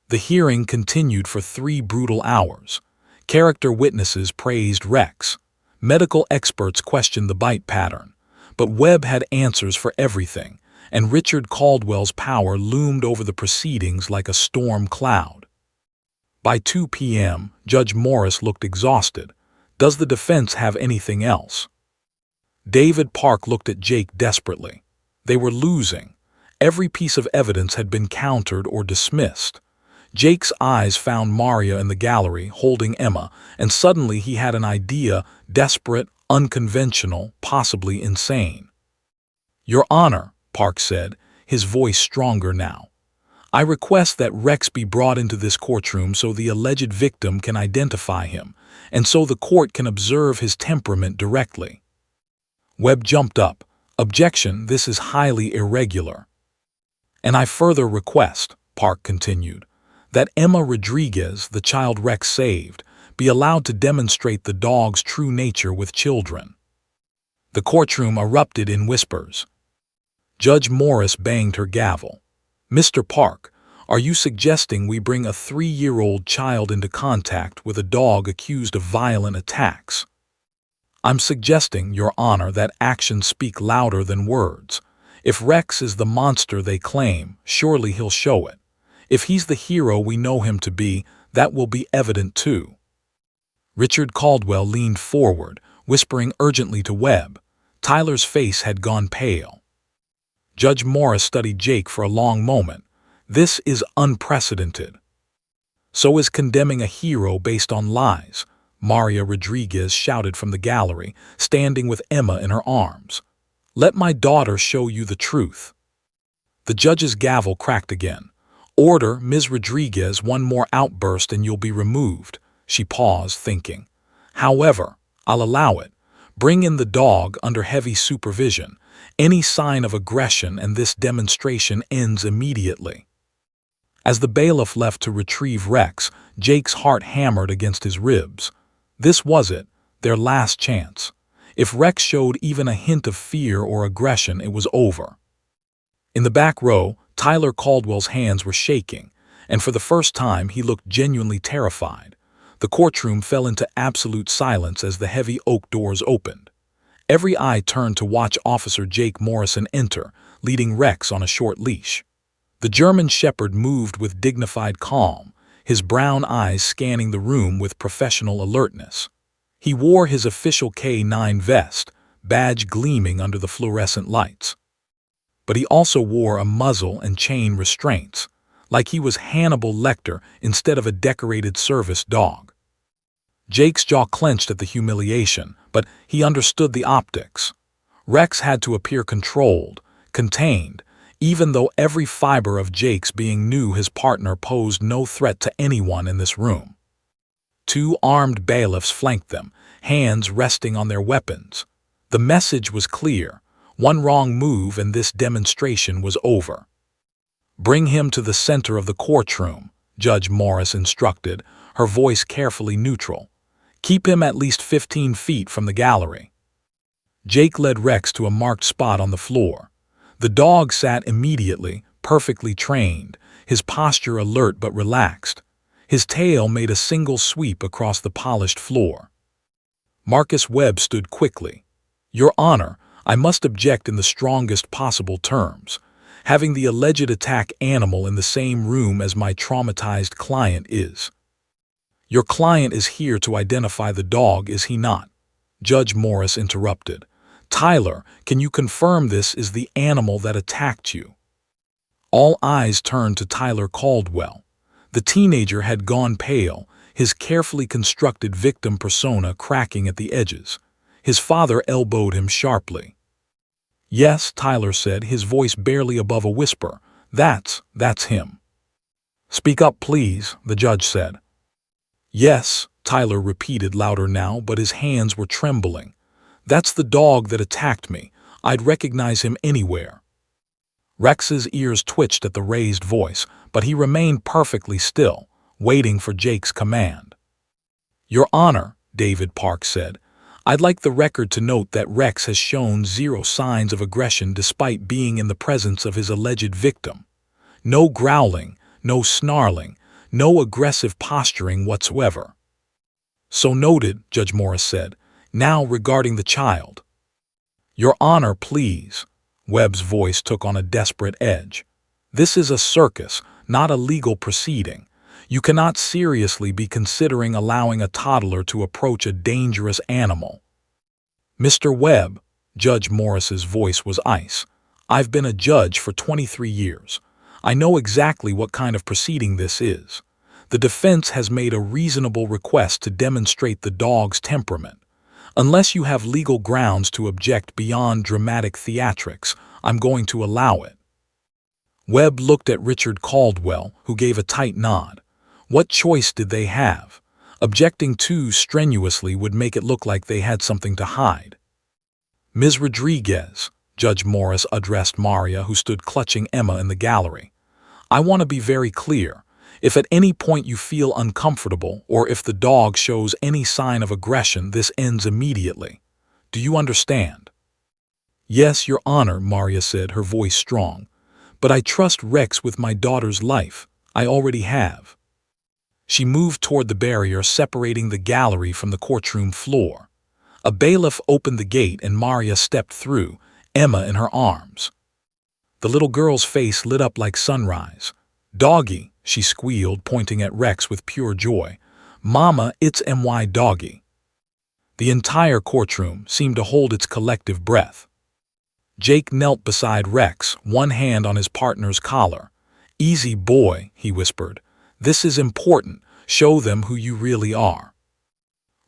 The hearing continued for 3 brutal hours. Character witnesses praised Rex. Medical experts questioned the bite pattern. But Webb had answers for everything, and Richard Caldwell's power loomed over the proceedings like a storm cloud. By 2 p.m., Judge Morris looked exhausted. "Does the defense have anything else?" David Park looked at Jake desperately. They were losing. Every piece of evidence had been countered or dismissed. Jake's eyes found Maria in the gallery, holding Emma, and suddenly he had an idea, desperate, unconventional, possibly insane. "Your Honor," Park said, his voice stronger now, "I request that Rex be brought into this courtroom so the alleged victim can identify him, and so the court can observe his temperament directly." Webb jumped up. "Objection, this is highly irregular." "And I further request," Park continued, "that Emma Rodriguez, the child Rex saved, be allowed to demonstrate the dog's true nature with children." The courtroom erupted in whispers. Judge Morris banged her gavel. "Mr. Park, are you suggesting we bring a 3-year-old child into contact with a dog accused of violent attacks?" "I'm suggesting, Your Honor, that actions speak louder than words. If Rex is the monster they claim, surely he'll show it. If he's the hero we know him to be, that will be evident too." Richard Caldwell leaned forward, whispering urgently to Webb. Tyler's face had gone pale. Judge Morris studied Jake for a long moment. "This is unprecedented." "So is condemning a hero based on lies," Maria Rodriguez shouted from the gallery, standing with Emma in her arms. "Let my daughter show you the truth." The judge's gavel cracked again. "Order, Ms. Rodriguez, one more outburst and you'll be removed." She paused, thinking. "However, I'll allow it. Bring in the dog under heavy supervision. Any sign of aggression and this demonstration ends immediately." As the bailiff left to retrieve Rex, Jake's heart hammered against his ribs. This was it, their last chance. If Rex showed even a hint of fear or aggression, it was over. In the back row, Tyler Caldwell's hands were shaking. and for the first time he looked genuinely terrified. The courtroom fell into absolute silence as the heavy oak doors opened. Every eye turned to watch Officer Jake Morrison enter, leading Rex on a short leash. The German shepherd moved with dignified calm, his brown eyes scanning the room with professional alertness. He wore his official K9 vest, badge gleaming under the fluorescent lights. But he also wore a muzzle and chain restraints, like he was Hannibal Lecter instead of a decorated service dog. Jake's jaw clenched at the humiliation, but he understood the optics. Rex had to appear controlled, contained, even though every fiber of Jake's being knew his partner posed no threat to anyone in this room. Two armed bailiffs flanked them, hands resting on their weapons. The message was clear. One wrong move and this demonstration was over. "Bring him to the center of the courtroom," Judge Morris instructed, her voice carefully neutral. "Keep him at least 15 feet from the gallery." Jake led Rex to a marked spot on the floor. The dog sat immediately, perfectly trained, his posture alert but relaxed. His tail made a single sweep across the polished floor. Marcus Webb stood quickly. "Your Honor, I must object in the strongest possible terms. Having the alleged attack animal in the same room as my traumatized client is." "Your client is here to identify the dog, is he not?" Judge Morris interrupted. "Tyler, can you confirm this is the animal that attacked you?" All eyes turned to Tyler Caldwell. The teenager had gone pale, his carefully constructed victim persona cracking at the edges. His father elbowed him sharply. "Yes," Tyler said, his voice barely above a whisper. That's him." "Speak up, please," the judge said. "Yes," Tyler repeated louder now, but his hands were trembling. "That's the dog that attacked me. I'd recognize him anywhere." Rex's ears twitched at the raised voice, but he remained perfectly still, waiting for Jake's command. "Your Honor," David Park said, "I'd like the record to note that Rex has shown zero signs of aggression despite being in the presence of his alleged victim. No growling, no snarling, no aggressive posturing whatsoever." "So noted," Judge Morris said. "Now regarding the child." "Your Honor, please." Webb's voice took on a desperate edge. "This is a circus, not a legal proceeding. You cannot seriously be considering allowing a toddler to approach a dangerous animal." "Mr. Webb," Judge Morris's voice was ice, "I've been a judge for 23 years. I know exactly what kind of proceeding this is. The defense has made a reasonable request to demonstrate the dog's temperament. Unless you have legal grounds to object beyond dramatic theatrics, I'm going to allow it." Webb looked at Richard Caldwell, who gave a tight nod. What choice did they have? Objecting too strenuously would make it look like they had something to hide. "Ms. Rodriguez," Judge Morris addressed Maria, who stood clutching Emma in the gallery. "I want to be very clear. If at any point you feel uncomfortable or if the dog shows any sign of aggression, this ends immediately. Do you understand?" "Yes, Your Honor," Maria said, her voice strong. "But I trust Rex with my daughter's life. I already have." She moved toward the barrier separating the gallery from the courtroom floor. A bailiff opened the gate and Maria stepped through, Emma in her arms. The little girl's face lit up like sunrise. "Doggy," she squealed, pointing at Rex with pure joy. "Mama, it's my doggy." The entire courtroom seemed to hold its collective breath. Jake knelt beside Rex, one hand on his partner's collar. "Easy, boy," he whispered. "This is important. Show them who you really are."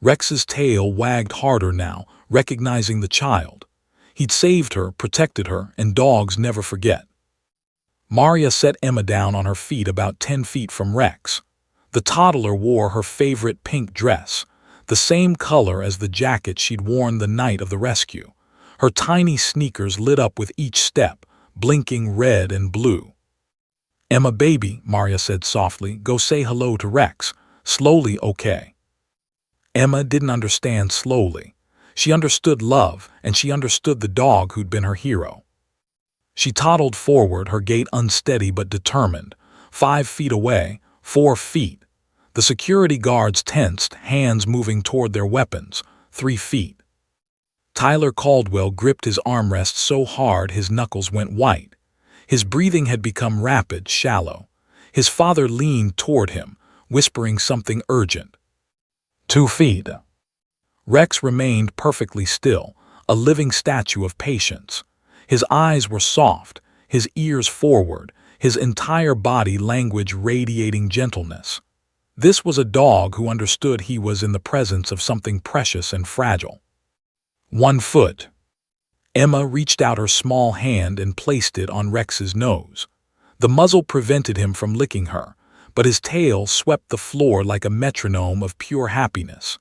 Rex's tail wagged harder now, recognizing the child. He'd saved her, protected her, and dogs never forget. Maria set Emma down on her feet about 10 feet from Rex. The toddler wore her favorite pink dress, the same color as the jacket she'd worn the night of the rescue. Her tiny sneakers lit up with each step, blinking red and blue. "Emma, baby," Maria said softly, "go say hello to Rex. Slowly, okay?" Emma didn't understand slowly. She understood love, and she understood the dog who'd been her hero. She toddled forward, her gait unsteady but determined, 5 feet away, 4 feet. The security guards tensed, hands moving toward their weapons, 3 feet. Tyler Caldwell gripped his armrest so hard his knuckles went white. His breathing had become rapid, shallow. His father leaned toward him, whispering something urgent. 2 feet. Rex remained perfectly still, a living statue of patience. His eyes were soft, his ears forward, his entire body language radiating gentleness. This was a dog who understood he was in the presence of something precious and fragile. 1 foot. Emma reached out her small hand and placed it on Rex's nose. The muzzle prevented him from licking her, but his tail swept the floor like a metronome of pure happiness.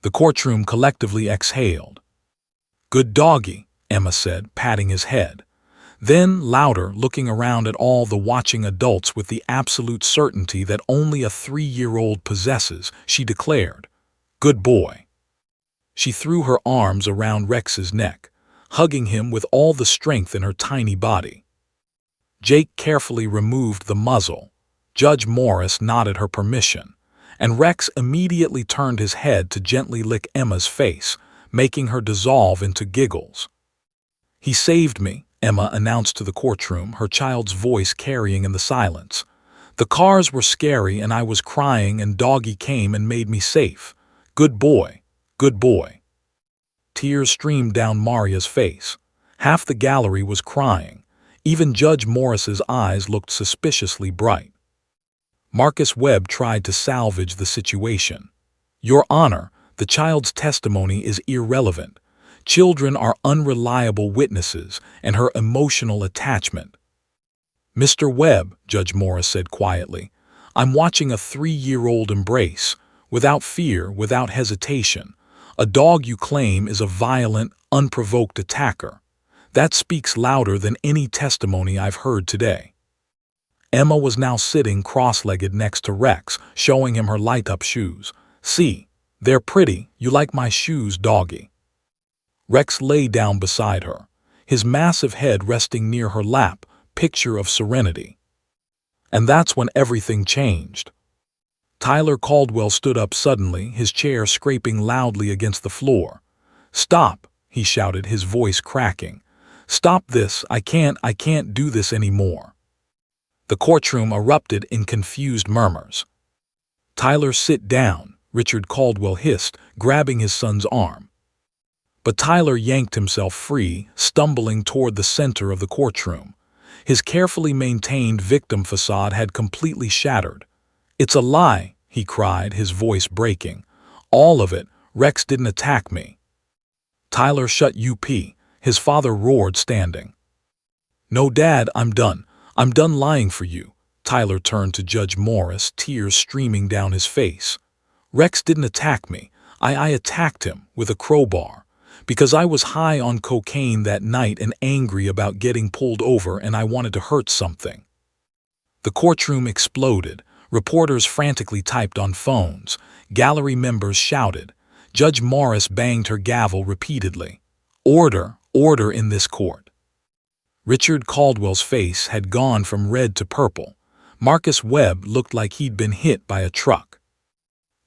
The courtroom collectively exhaled. "Good doggy," Emma said, patting his head. Then, louder, looking around at all the watching adults with the absolute certainty that only a 3-year-old possesses, she declared, "Good boy." She threw her arms around Rex's neck, hugging him with all the strength in her tiny body. Jake carefully removed the muzzle. Judge Morris nodded her permission, and Rex immediately turned his head to gently lick Emma's face, making her dissolve into giggles. "He saved me," Emma announced to the courtroom, her child's voice carrying in the silence. "The cars were scary and I was crying and Doggy came and made me safe. Good boy, good boy." Tears streamed down Maria's face. Half the gallery was crying. Even Judge Morris's eyes looked suspiciously bright. Marcus Webb tried to salvage the situation. "Your Honor, the child's testimony is irrelevant. Children are unreliable witnesses, and her emotional attachment." "Mr. Webb," Judge Morris said quietly, "I'm watching a 3-year-old embrace, without fear, without hesitation. A dog you claim is a violent, unprovoked attacker. That speaks louder than any testimony I've heard today." Emma was now sitting cross-legged next to Rex, showing him her light-up shoes. "See, they're pretty. You like my shoes, doggy?" Rex lay down beside her, his massive head resting near her lap, picture of serenity. And that's when everything changed. Tyler Caldwell stood up suddenly, his chair scraping loudly against the floor. "Stop," he shouted, his voice cracking. "Stop this, I can't do this anymore." The courtroom erupted in confused murmurs. "Tyler, sit down," Richard Caldwell hissed, grabbing his son's arm. But Tyler yanked himself free, stumbling toward the center of the courtroom. His carefully maintained victim facade had completely shattered. "It's a lie," he cried, his voice breaking. "All of it. Rex didn't attack me." "Tyler, shut up," his father roared, standing. "No, Dad, I'm done. I'm done lying for you." Tyler turned to Judge Morris, tears streaming down his face. "Rex didn't attack me. I attacked him with a crowbar. Because I was high on cocaine that night and angry about getting pulled over and I wanted to hurt something." The courtroom exploded. Reporters frantically typed on phones. Gallery members shouted. Judge Morris banged her gavel repeatedly. "Order, order in this court." Richard Caldwell's face had gone from red to purple. Marcus Webb looked like he'd been hit by a truck.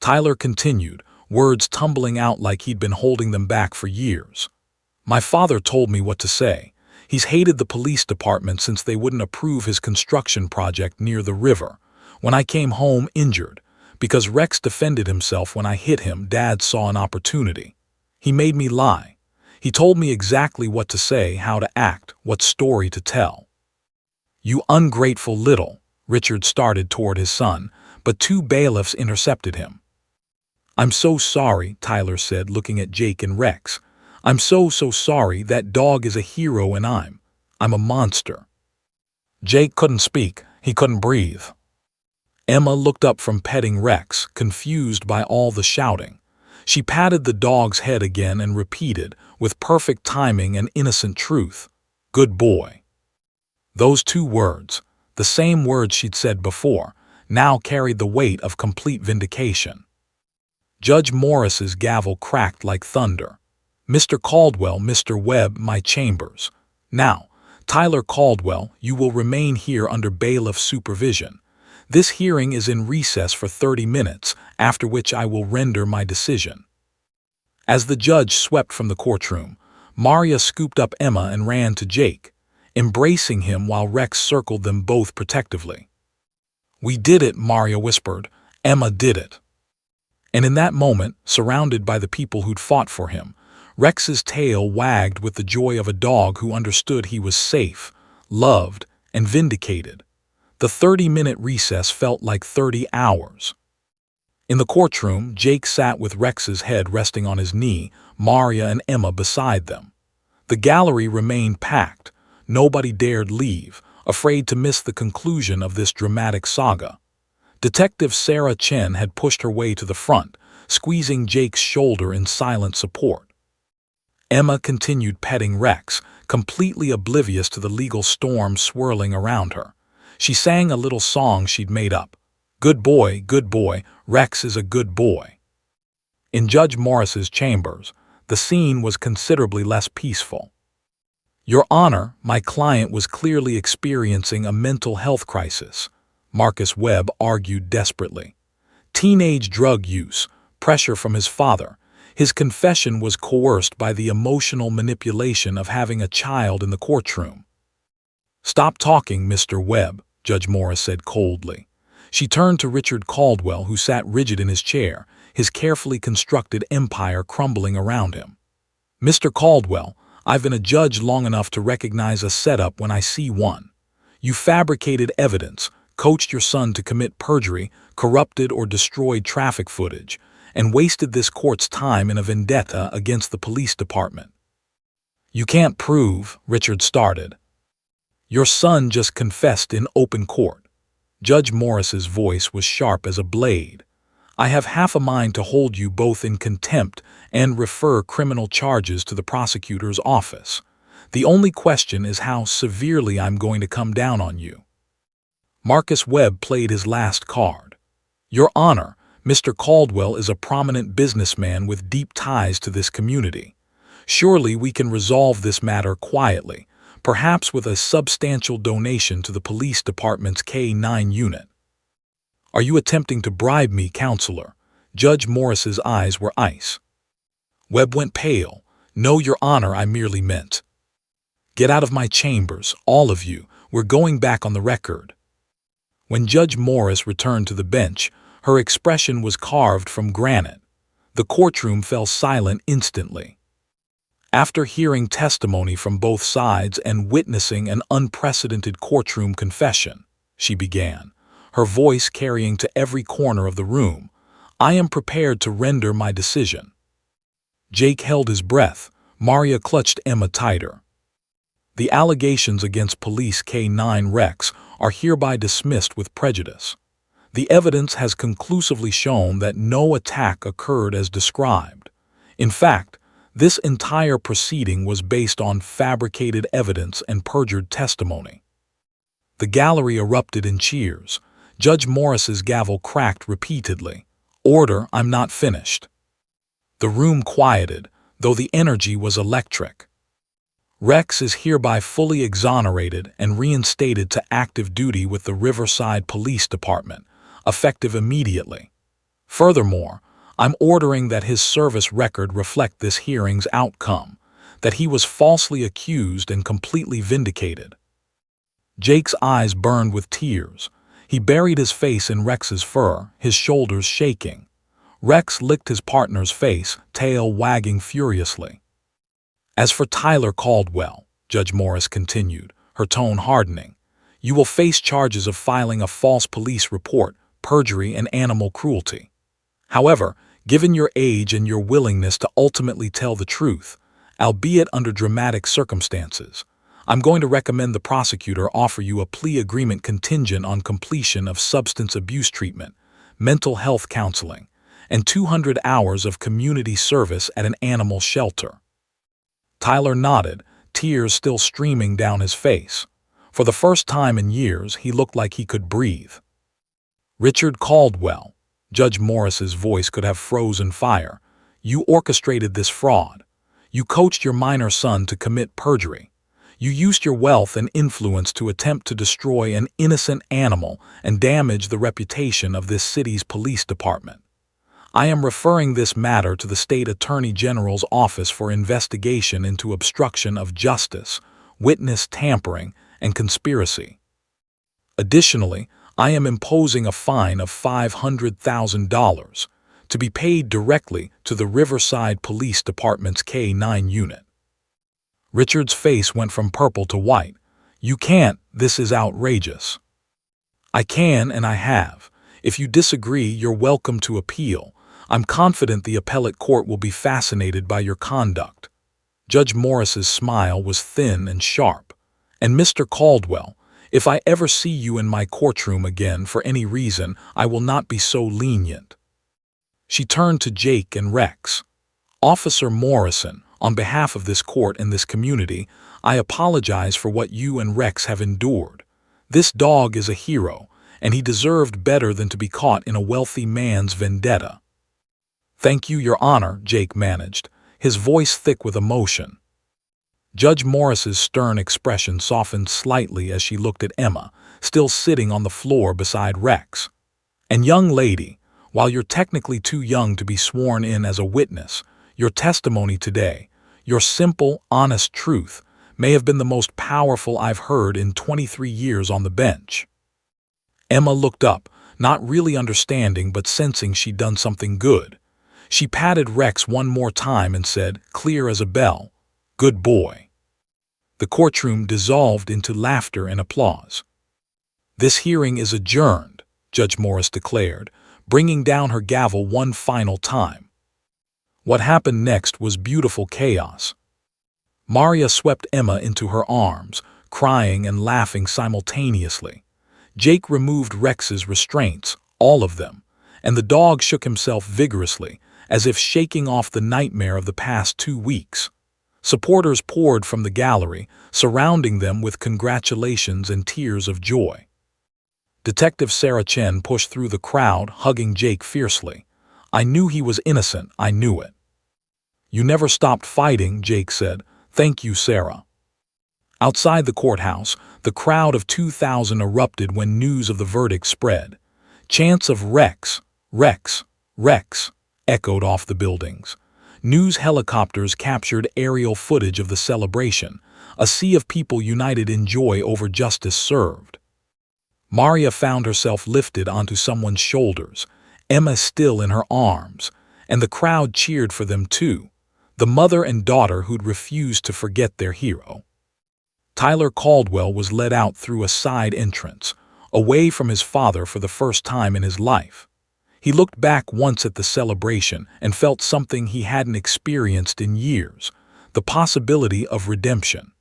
Tyler continued, words tumbling out like he'd been holding them back for years. "My father told me what to say. He's hated the police department since they wouldn't approve his construction project near the river. When I came home injured, because Rex defended himself when I hit him, Dad saw an opportunity. He made me lie. He told me exactly what to say, how to act, what story to tell." "You ungrateful little," Richard started toward his son, but 2 bailiffs intercepted him. "I'm so sorry," Tyler said, looking at Jake and Rex. "I'm so sorry. That dog is a hero and I'm a monster." Jake couldn't speak. He couldn't breathe. Emma looked up from petting Rex, confused by all the shouting. She patted the dog's head again and repeated, with perfect timing and innocent truth, "Good boy." Those 2 words, the same words she'd said before, now carried the weight of complete vindication. Judge Morris's gavel cracked like thunder. "Mr. Caldwell, Mr. Webb, my chambers. Now, Tyler Caldwell, you will remain here under bailiff supervision. This hearing is in recess for 30 minutes, after which I will render my decision. As the judge swept from the courtroom, Maria scooped up Emma and ran to Jake, embracing him while Rex circled them both protectively. "We did it," Maria whispered. "Emma did it." And in that moment, surrounded by the people who'd fought for him, Rex's tail wagged with the joy of a dog who understood he was safe, loved, and vindicated. The 30-minute recess felt like 30 hours. In the courtroom, Jake sat with Rex's head resting on his knee, Maria and Emma beside them. The gallery remained packed. Nobody dared leave, afraid to miss the conclusion of this dramatic saga. Detective Sarah Chen had pushed her way to the front, squeezing Jake's shoulder in silent support. Emma continued petting Rex, completely oblivious to the legal storm swirling around her. She sang a little song she'd made up. Good boy, Rex is a good boy." In Judge Morris's chambers, the scene was considerably less peaceful. "Your Honor, my client was clearly experiencing a mental health crisis," Marcus Webb argued desperately. "Teenage drug use, pressure from his father. His confession was coerced by the emotional manipulation of having a child in the courtroom." "Stop talking, Mr. Webb," Judge Morris said coldly. She turned to Richard Caldwell, who sat rigid in his chair, his carefully constructed empire crumbling around him. "Mr. Caldwell, I've been a judge long enough to recognize a setup when I see one. You fabricated evidence, coached your son to commit perjury, corrupted or destroyed traffic footage, and wasted this court's time in a vendetta against the police department." "You can't prove," Richard started. "Your son just confessed in open court." Judge Morris's voice was sharp as a blade. "I have half a mind to hold you both in contempt and refer criminal charges to the prosecutor's office. The only question is how severely I'm going to come down on you." Marcus Webb played his last card. "Your Honor, Mr. Caldwell is a prominent businessman with deep ties to this community. Surely we can resolve this matter quietly, perhaps with a substantial donation to the police department's K-9 unit." "Are you attempting to bribe me, counselor?" Judge Morris's eyes were ice. Webb went pale. "No, Your Honor, I merely meant—" "Get out of my chambers, all of you. We're going back on the record." When Judge Morris returned to the bench, her expression was carved from granite. The courtroom fell silent instantly. After hearing testimony from both sides and witnessing an unprecedented courtroom confession, she began, her voice carrying to every corner of the room, "I am prepared to render my decision." Jake held his breath. Maria clutched Emma tighter. "The allegations against Police K-9 Rex are hereby dismissed with prejudice. The evidence has conclusively shown that no attack occurred as described. In fact, this entire proceeding was based on fabricated evidence and perjured testimony." The gallery erupted in cheers. Judge Morris's gavel cracked repeatedly. "Order, I'm not finished." The room quieted, though the energy was electric. "Rex is hereby fully exonerated and reinstated to active duty with the Riverside Police Department, effective immediately. Furthermore, I'm ordering that his service record reflect this hearing's outcome, that he was falsely accused and completely vindicated." Jake's eyes burned with tears. He buried his face in Rex's fur, his shoulders shaking. Rex licked his partner's face, tail wagging furiously. "As for Tyler Caldwell," Judge Morris continued, her tone hardening, "you will face charges of filing a false police report, perjury, and animal cruelty. However, given your age and your willingness to ultimately tell the truth, albeit under dramatic circumstances, I'm going to recommend the prosecutor offer you a plea agreement contingent on completion of substance abuse treatment, mental health counseling, and 200 hours of community service at an animal shelter." Tyler nodded, tears still streaming down his face. For the first time in years, he looked like he could breathe. "Richard Caldwell," Judge Morris's voice could have frozen fire, "you orchestrated this fraud. You coached your minor son to commit perjury. You used your wealth and influence to attempt to destroy an innocent animal and damage the reputation of this city's police department. I am referring this matter to the State Attorney General's office for investigation into obstruction of justice, witness tampering, and conspiracy. Additionally, I am imposing a fine of $500,000 to be paid directly to the Riverside Police Department's K-9 unit. Richard's face went from purple to white. You can't, this is outrageous. I can and I have. If you disagree, you're welcome to appeal. I'm confident the appellate court will be fascinated by your conduct. Judge Morris's smile was thin and sharp. And Mr. Caldwell, if I ever see you in my courtroom again for any reason, I will not be so lenient. She turned to Jake and Rex. Officer Morrison, on behalf of this court and this community, I apologize for what you and Rex have endured. This dog is a hero, and he deserved better than to be caught in a wealthy man's vendetta. Thank you, Your Honor, Jake managed, his voice thick with emotion. Judge Morris's stern expression softened slightly as she looked at Emma, still sitting on the floor beside Rex. And young lady, while you're technically too young to be sworn in as a witness, your testimony today, your simple, honest truth, may have been the most powerful I've heard in 23 years on the bench. Emma looked up, not really understanding but sensing she'd done something good. She patted Rex one more time and said, clear as a bell, "Good boy." The courtroom dissolved into laughter and applause. This hearing is adjourned, Judge Morris declared, bringing down her gavel one final time. What happened next was beautiful chaos. Maria swept Emma into her arms, crying and laughing simultaneously. Jake removed Rex's restraints, all of them, and the dog shook himself vigorously, as if shaking off the nightmare of the past 2 weeks. Supporters poured from the gallery, surrounding them with congratulations and tears of joy. Detective Sarah Chen pushed through the crowd, hugging Jake fiercely. I knew he was innocent, I knew it. You never stopped fighting, Jake said. Thank you, Sarah. Outside the courthouse, the crowd of 2,000 erupted when news of the verdict spread. Chants of Rex, Rex, Rex echoed off the buildings. News helicopters captured aerial footage of the celebration, a sea of people united in joy over justice served. Maria found herself lifted onto someone's shoulders, Emma still in her arms, and the crowd cheered for them too, the mother and daughter who'd refused to forget their hero. Tyler Caldwell was led out through a side entrance, away from his father for the first time in his life. He looked back once at the celebration and felt something he hadn't experienced in years, the possibility of redemption.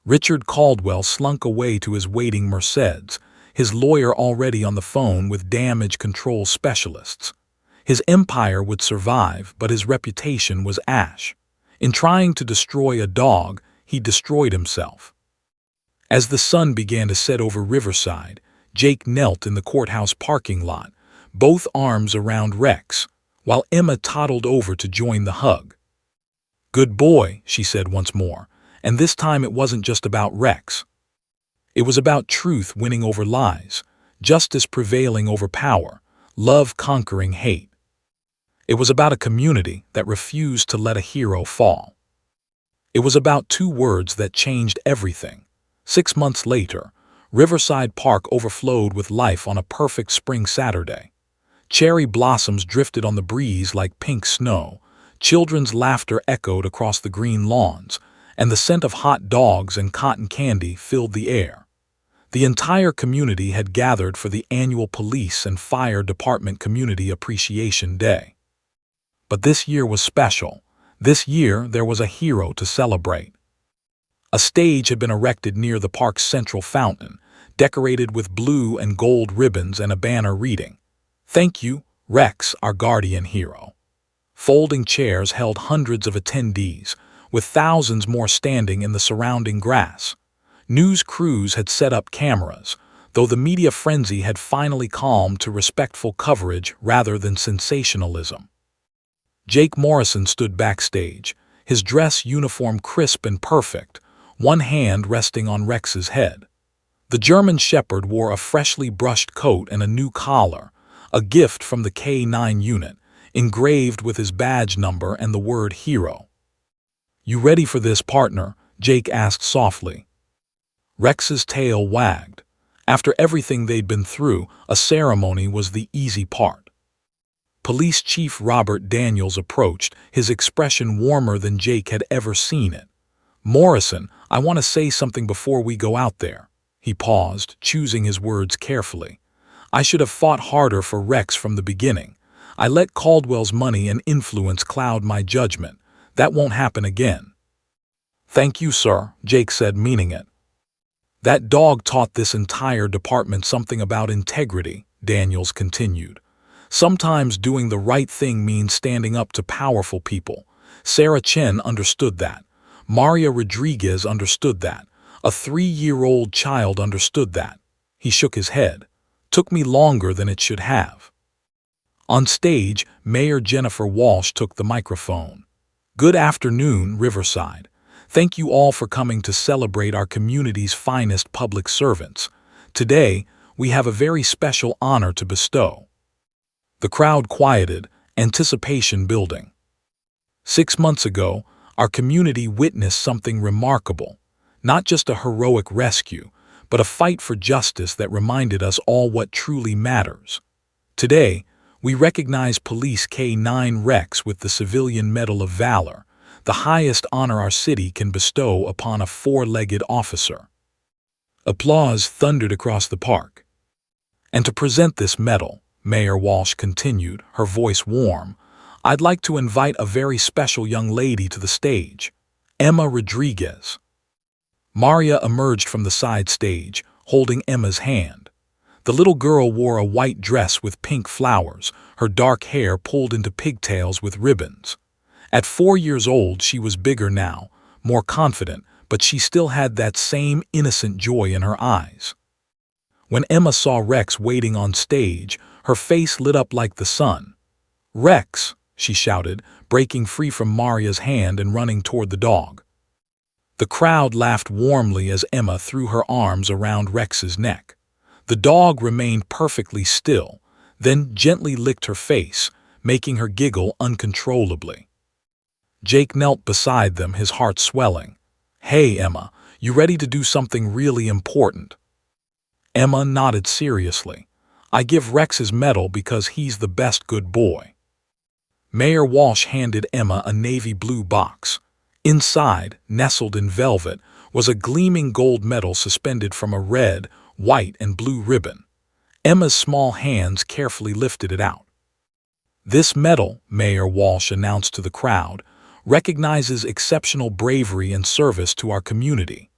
Richard Caldwell slunk away to his waiting Mercedes, his lawyer already on the phone with damage control specialists. His empire would survive, but his reputation was ash. In trying to destroy a dog, he destroyed himself. As the sun began to set over Riverside, Jake knelt in the courthouse parking lot, both arms around Rex, while Emma toddled over to join the hug. Good boy, she said once more, and this time it wasn't just about Rex. It was about truth winning over lies, justice prevailing over power, love conquering hate. It was about a community that refused to let a hero fall. It was about 2 words that changed everything. 6 months later, Riverside Park overflowed with life on a perfect spring Saturday. Cherry blossoms drifted on the breeze like pink snow, children's laughter echoed across the green lawns, and the scent of hot dogs and cotton candy filled the air. The entire community had gathered for the annual Police and Fire Department Community Appreciation Day. But this year was special. This year there was a hero to celebrate. A stage had been erected near the park's central fountain, decorated with blue and gold ribbons and a banner reading, "Thank you, Rex, our guardian hero." Folding chairs held hundreds of attendees, with thousands more standing in the surrounding grass. News crews had set up cameras, though the media frenzy had finally calmed to respectful coverage rather than sensationalism. Jake Morrison stood backstage, his dress uniform crisp and perfect, one hand resting on Rex's head. The German Shepherd wore a freshly brushed coat and a new collar, a gift from the K9 unit, engraved with his badge number and the word hero. "You ready for this, partner?" Jake asked softly. Rex's tail wagged. After everything they'd been through, a ceremony was the easy part. Police Chief Robert Daniels approached, his expression warmer than Jake had ever seen it. "Morrison, I want to say something before we go out there." He paused, choosing his words carefully. "I should have fought harder for Rex from the beginning. I let Caldwell's money and influence cloud my judgment. That won't happen again." "Thank you, sir," Jake said, meaning it. "That dog taught this entire department something about integrity," Daniels continued. "Sometimes doing the right thing means standing up to powerful people. Sarah Chen understood that. Maria Rodriguez understood that. A 3-year-old child understood that." He shook his head. "Took me longer than it should have." On stage, Mayor Jennifer Walsh took the microphone. "Good afternoon, Riverside. Thank you all for coming to celebrate our community's finest public servants. Today, we have a very special honor to bestow." The crowd quieted, anticipation building. 6 months ago, our community witnessed something remarkable. Not just a heroic rescue, but a fight for justice that reminded us all what truly matters. Today, we recognize Police K9 Rex with the Civilian Medal of Valor, the highest honor our city can bestow upon a 4-legged officer. Applause thundered across the park. "And to present this medal," Mayor Walsh continued, her voice warm, "I'd like to invite a very special young lady to the stage, Emma Rodriguez." Maria emerged from the side stage, holding Emma's hand. The little girl wore a white dress with pink flowers, her dark hair pulled into pigtails with ribbons. At 4 years old, she was bigger now, more confident, but she still had that same innocent joy in her eyes. When Emma saw Rex waiting on stage, her face lit up like the sun. "Rex!" she shouted, breaking free from Maria's hand and running toward the dog. The crowd laughed warmly as Emma threw her arms around Rex's neck. The dog remained perfectly still, then gently licked her face, making her giggle uncontrollably. Jake knelt beside them, his heart swelling. "Hey, Emma, you ready to do something really important?" Emma nodded seriously. "I give Rex his medal because he's the best good boy." Mayor Walsh handed Emma a navy blue box. Inside, nestled in velvet, was a gleaming gold medal suspended from a red, white, and blue ribbon. Emma's small hands carefully lifted it out. "This medal," Mayor Walsh announced to the crowd, "recognizes exceptional bravery and service to our community.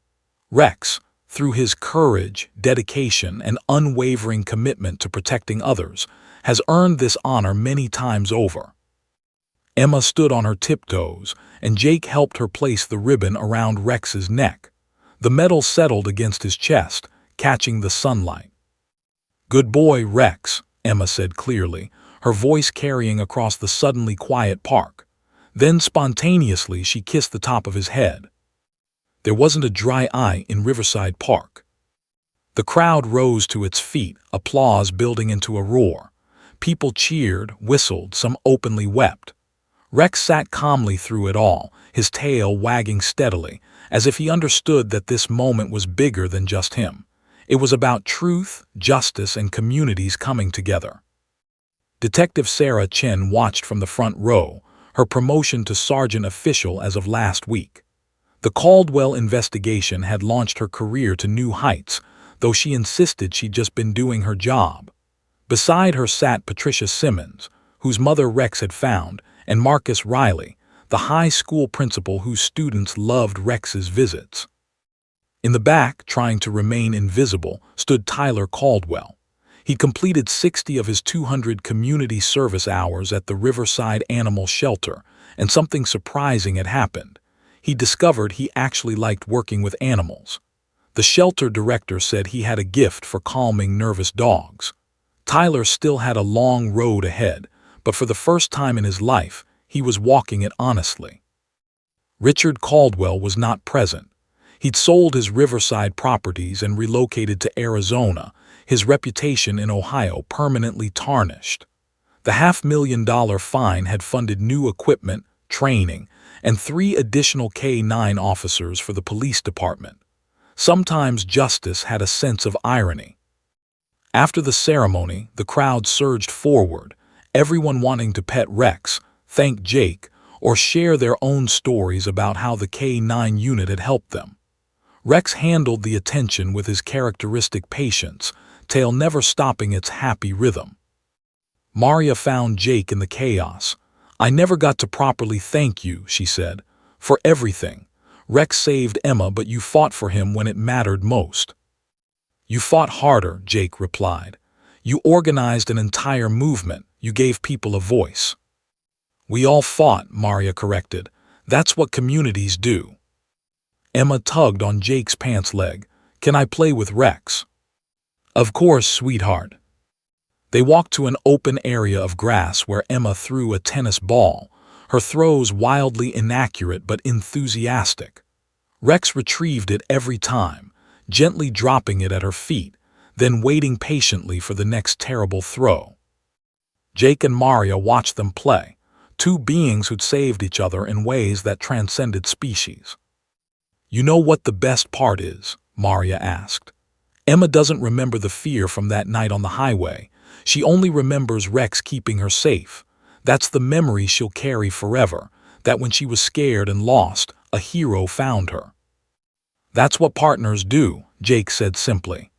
Rex, through his courage, dedication, and unwavering commitment to protecting others, has earned this honor many times over." Emma stood on her tiptoes, and Jake helped her place the ribbon around Rex's neck. The medal settled against his chest, catching the sunlight. "Good boy, Rex," Emma said clearly, her voice carrying across the suddenly quiet park. Then spontaneously she kissed the top of his head. There wasn't a dry eye in Riverside Park. The crowd rose to its feet, applause building into a roar. People cheered, whistled, some openly wept. Rex sat calmly through it all, his tail wagging steadily, as if he understood that this moment was bigger than just him. It was about truth, justice, and communities coming together. Detective Sarah Chen watched from the front row, her promotion to sergeant official as of last week. The Caldwell investigation had launched her career to new heights, though she insisted she'd just been doing her job. Beside her sat Patricia Simmons, whose mother Rex had found, and Marcus Riley, the high school principal whose students loved Rex's visits. In the back, trying to remain invisible, stood Tyler Caldwell. He'd completed 60 of his 200 community service hours at the Riverside Animal Shelter, and something surprising had happened. He discovered he actually liked working with animals. The shelter director said he had a gift for calming nervous dogs. Tyler still had a long road ahead, but for the first time in his life, he was walking it honestly. Richard Caldwell was not present. He'd sold his riverside properties and relocated to Arizona, his reputation in Ohio permanently tarnished. The $500,000 fine had funded new equipment, training, and 3 additional K-9 officers for the police department. Sometimes justice had a sense of irony. After the ceremony, the crowd surged forward, everyone wanting to pet Rex, thank Jake, or share their own stories about how the K-9 unit had helped them. Rex handled the attention with his characteristic patience, tail never stopping its happy rhythm. Maria found Jake in the chaos. "I never got to properly thank you," she said, "for everything. Rex saved Emma, but you fought for him when it mattered most." "You fought harder," Jake replied. "You organized an entire movement. You gave people a voice." "We all fought," Maria corrected. "That's what communities do." Emma tugged on Jake's pants leg. "Can I play with Rex?" "Of course, sweetheart." They walked to an open area of grass where Emma threw a tennis ball, her throws wildly inaccurate but enthusiastic. Rex retrieved it every time, gently dropping it at her feet, then waiting patiently for the next terrible throw. Jake and Maria watched them play, 2 beings who'd saved each other in ways that transcended species. "You know what the best part is?" Maria asked. "Emma doesn't remember the fear from that night on the highway. She only remembers Rex keeping her safe. That's the memory she'll carry forever, that when she was scared and lost, a hero found her." "That's what partners do," Jake said simply.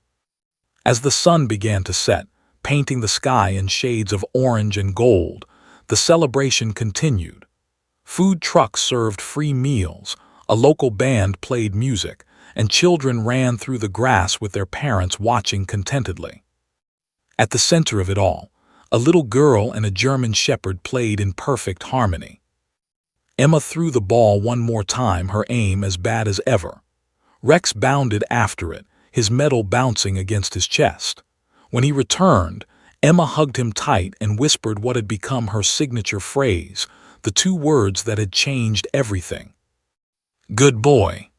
As the sun began to set, painting the sky in shades of orange and gold, the celebration continued. Food trucks served free meals, a local band played music, and children ran through the grass with their parents watching contentedly. At the center of it all, a little girl and a German shepherd played in perfect harmony. Emma threw the ball one more time, her aim as bad as ever. Rex bounded after it, his medal bouncing against his chest. When he returned, Emma hugged him tight and whispered what had become her signature phrase, the 2 words that had changed everything. "Good boy."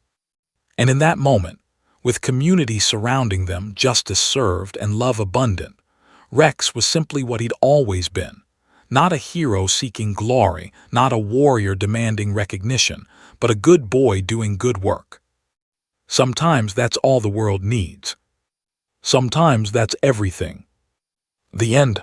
And in that moment, with community surrounding them, justice served, and love abundant, Rex was simply what he'd always been. Not a hero seeking glory, not a warrior demanding recognition, but a good boy doing good work. Sometimes that's all the world needs. Sometimes that's everything. The end.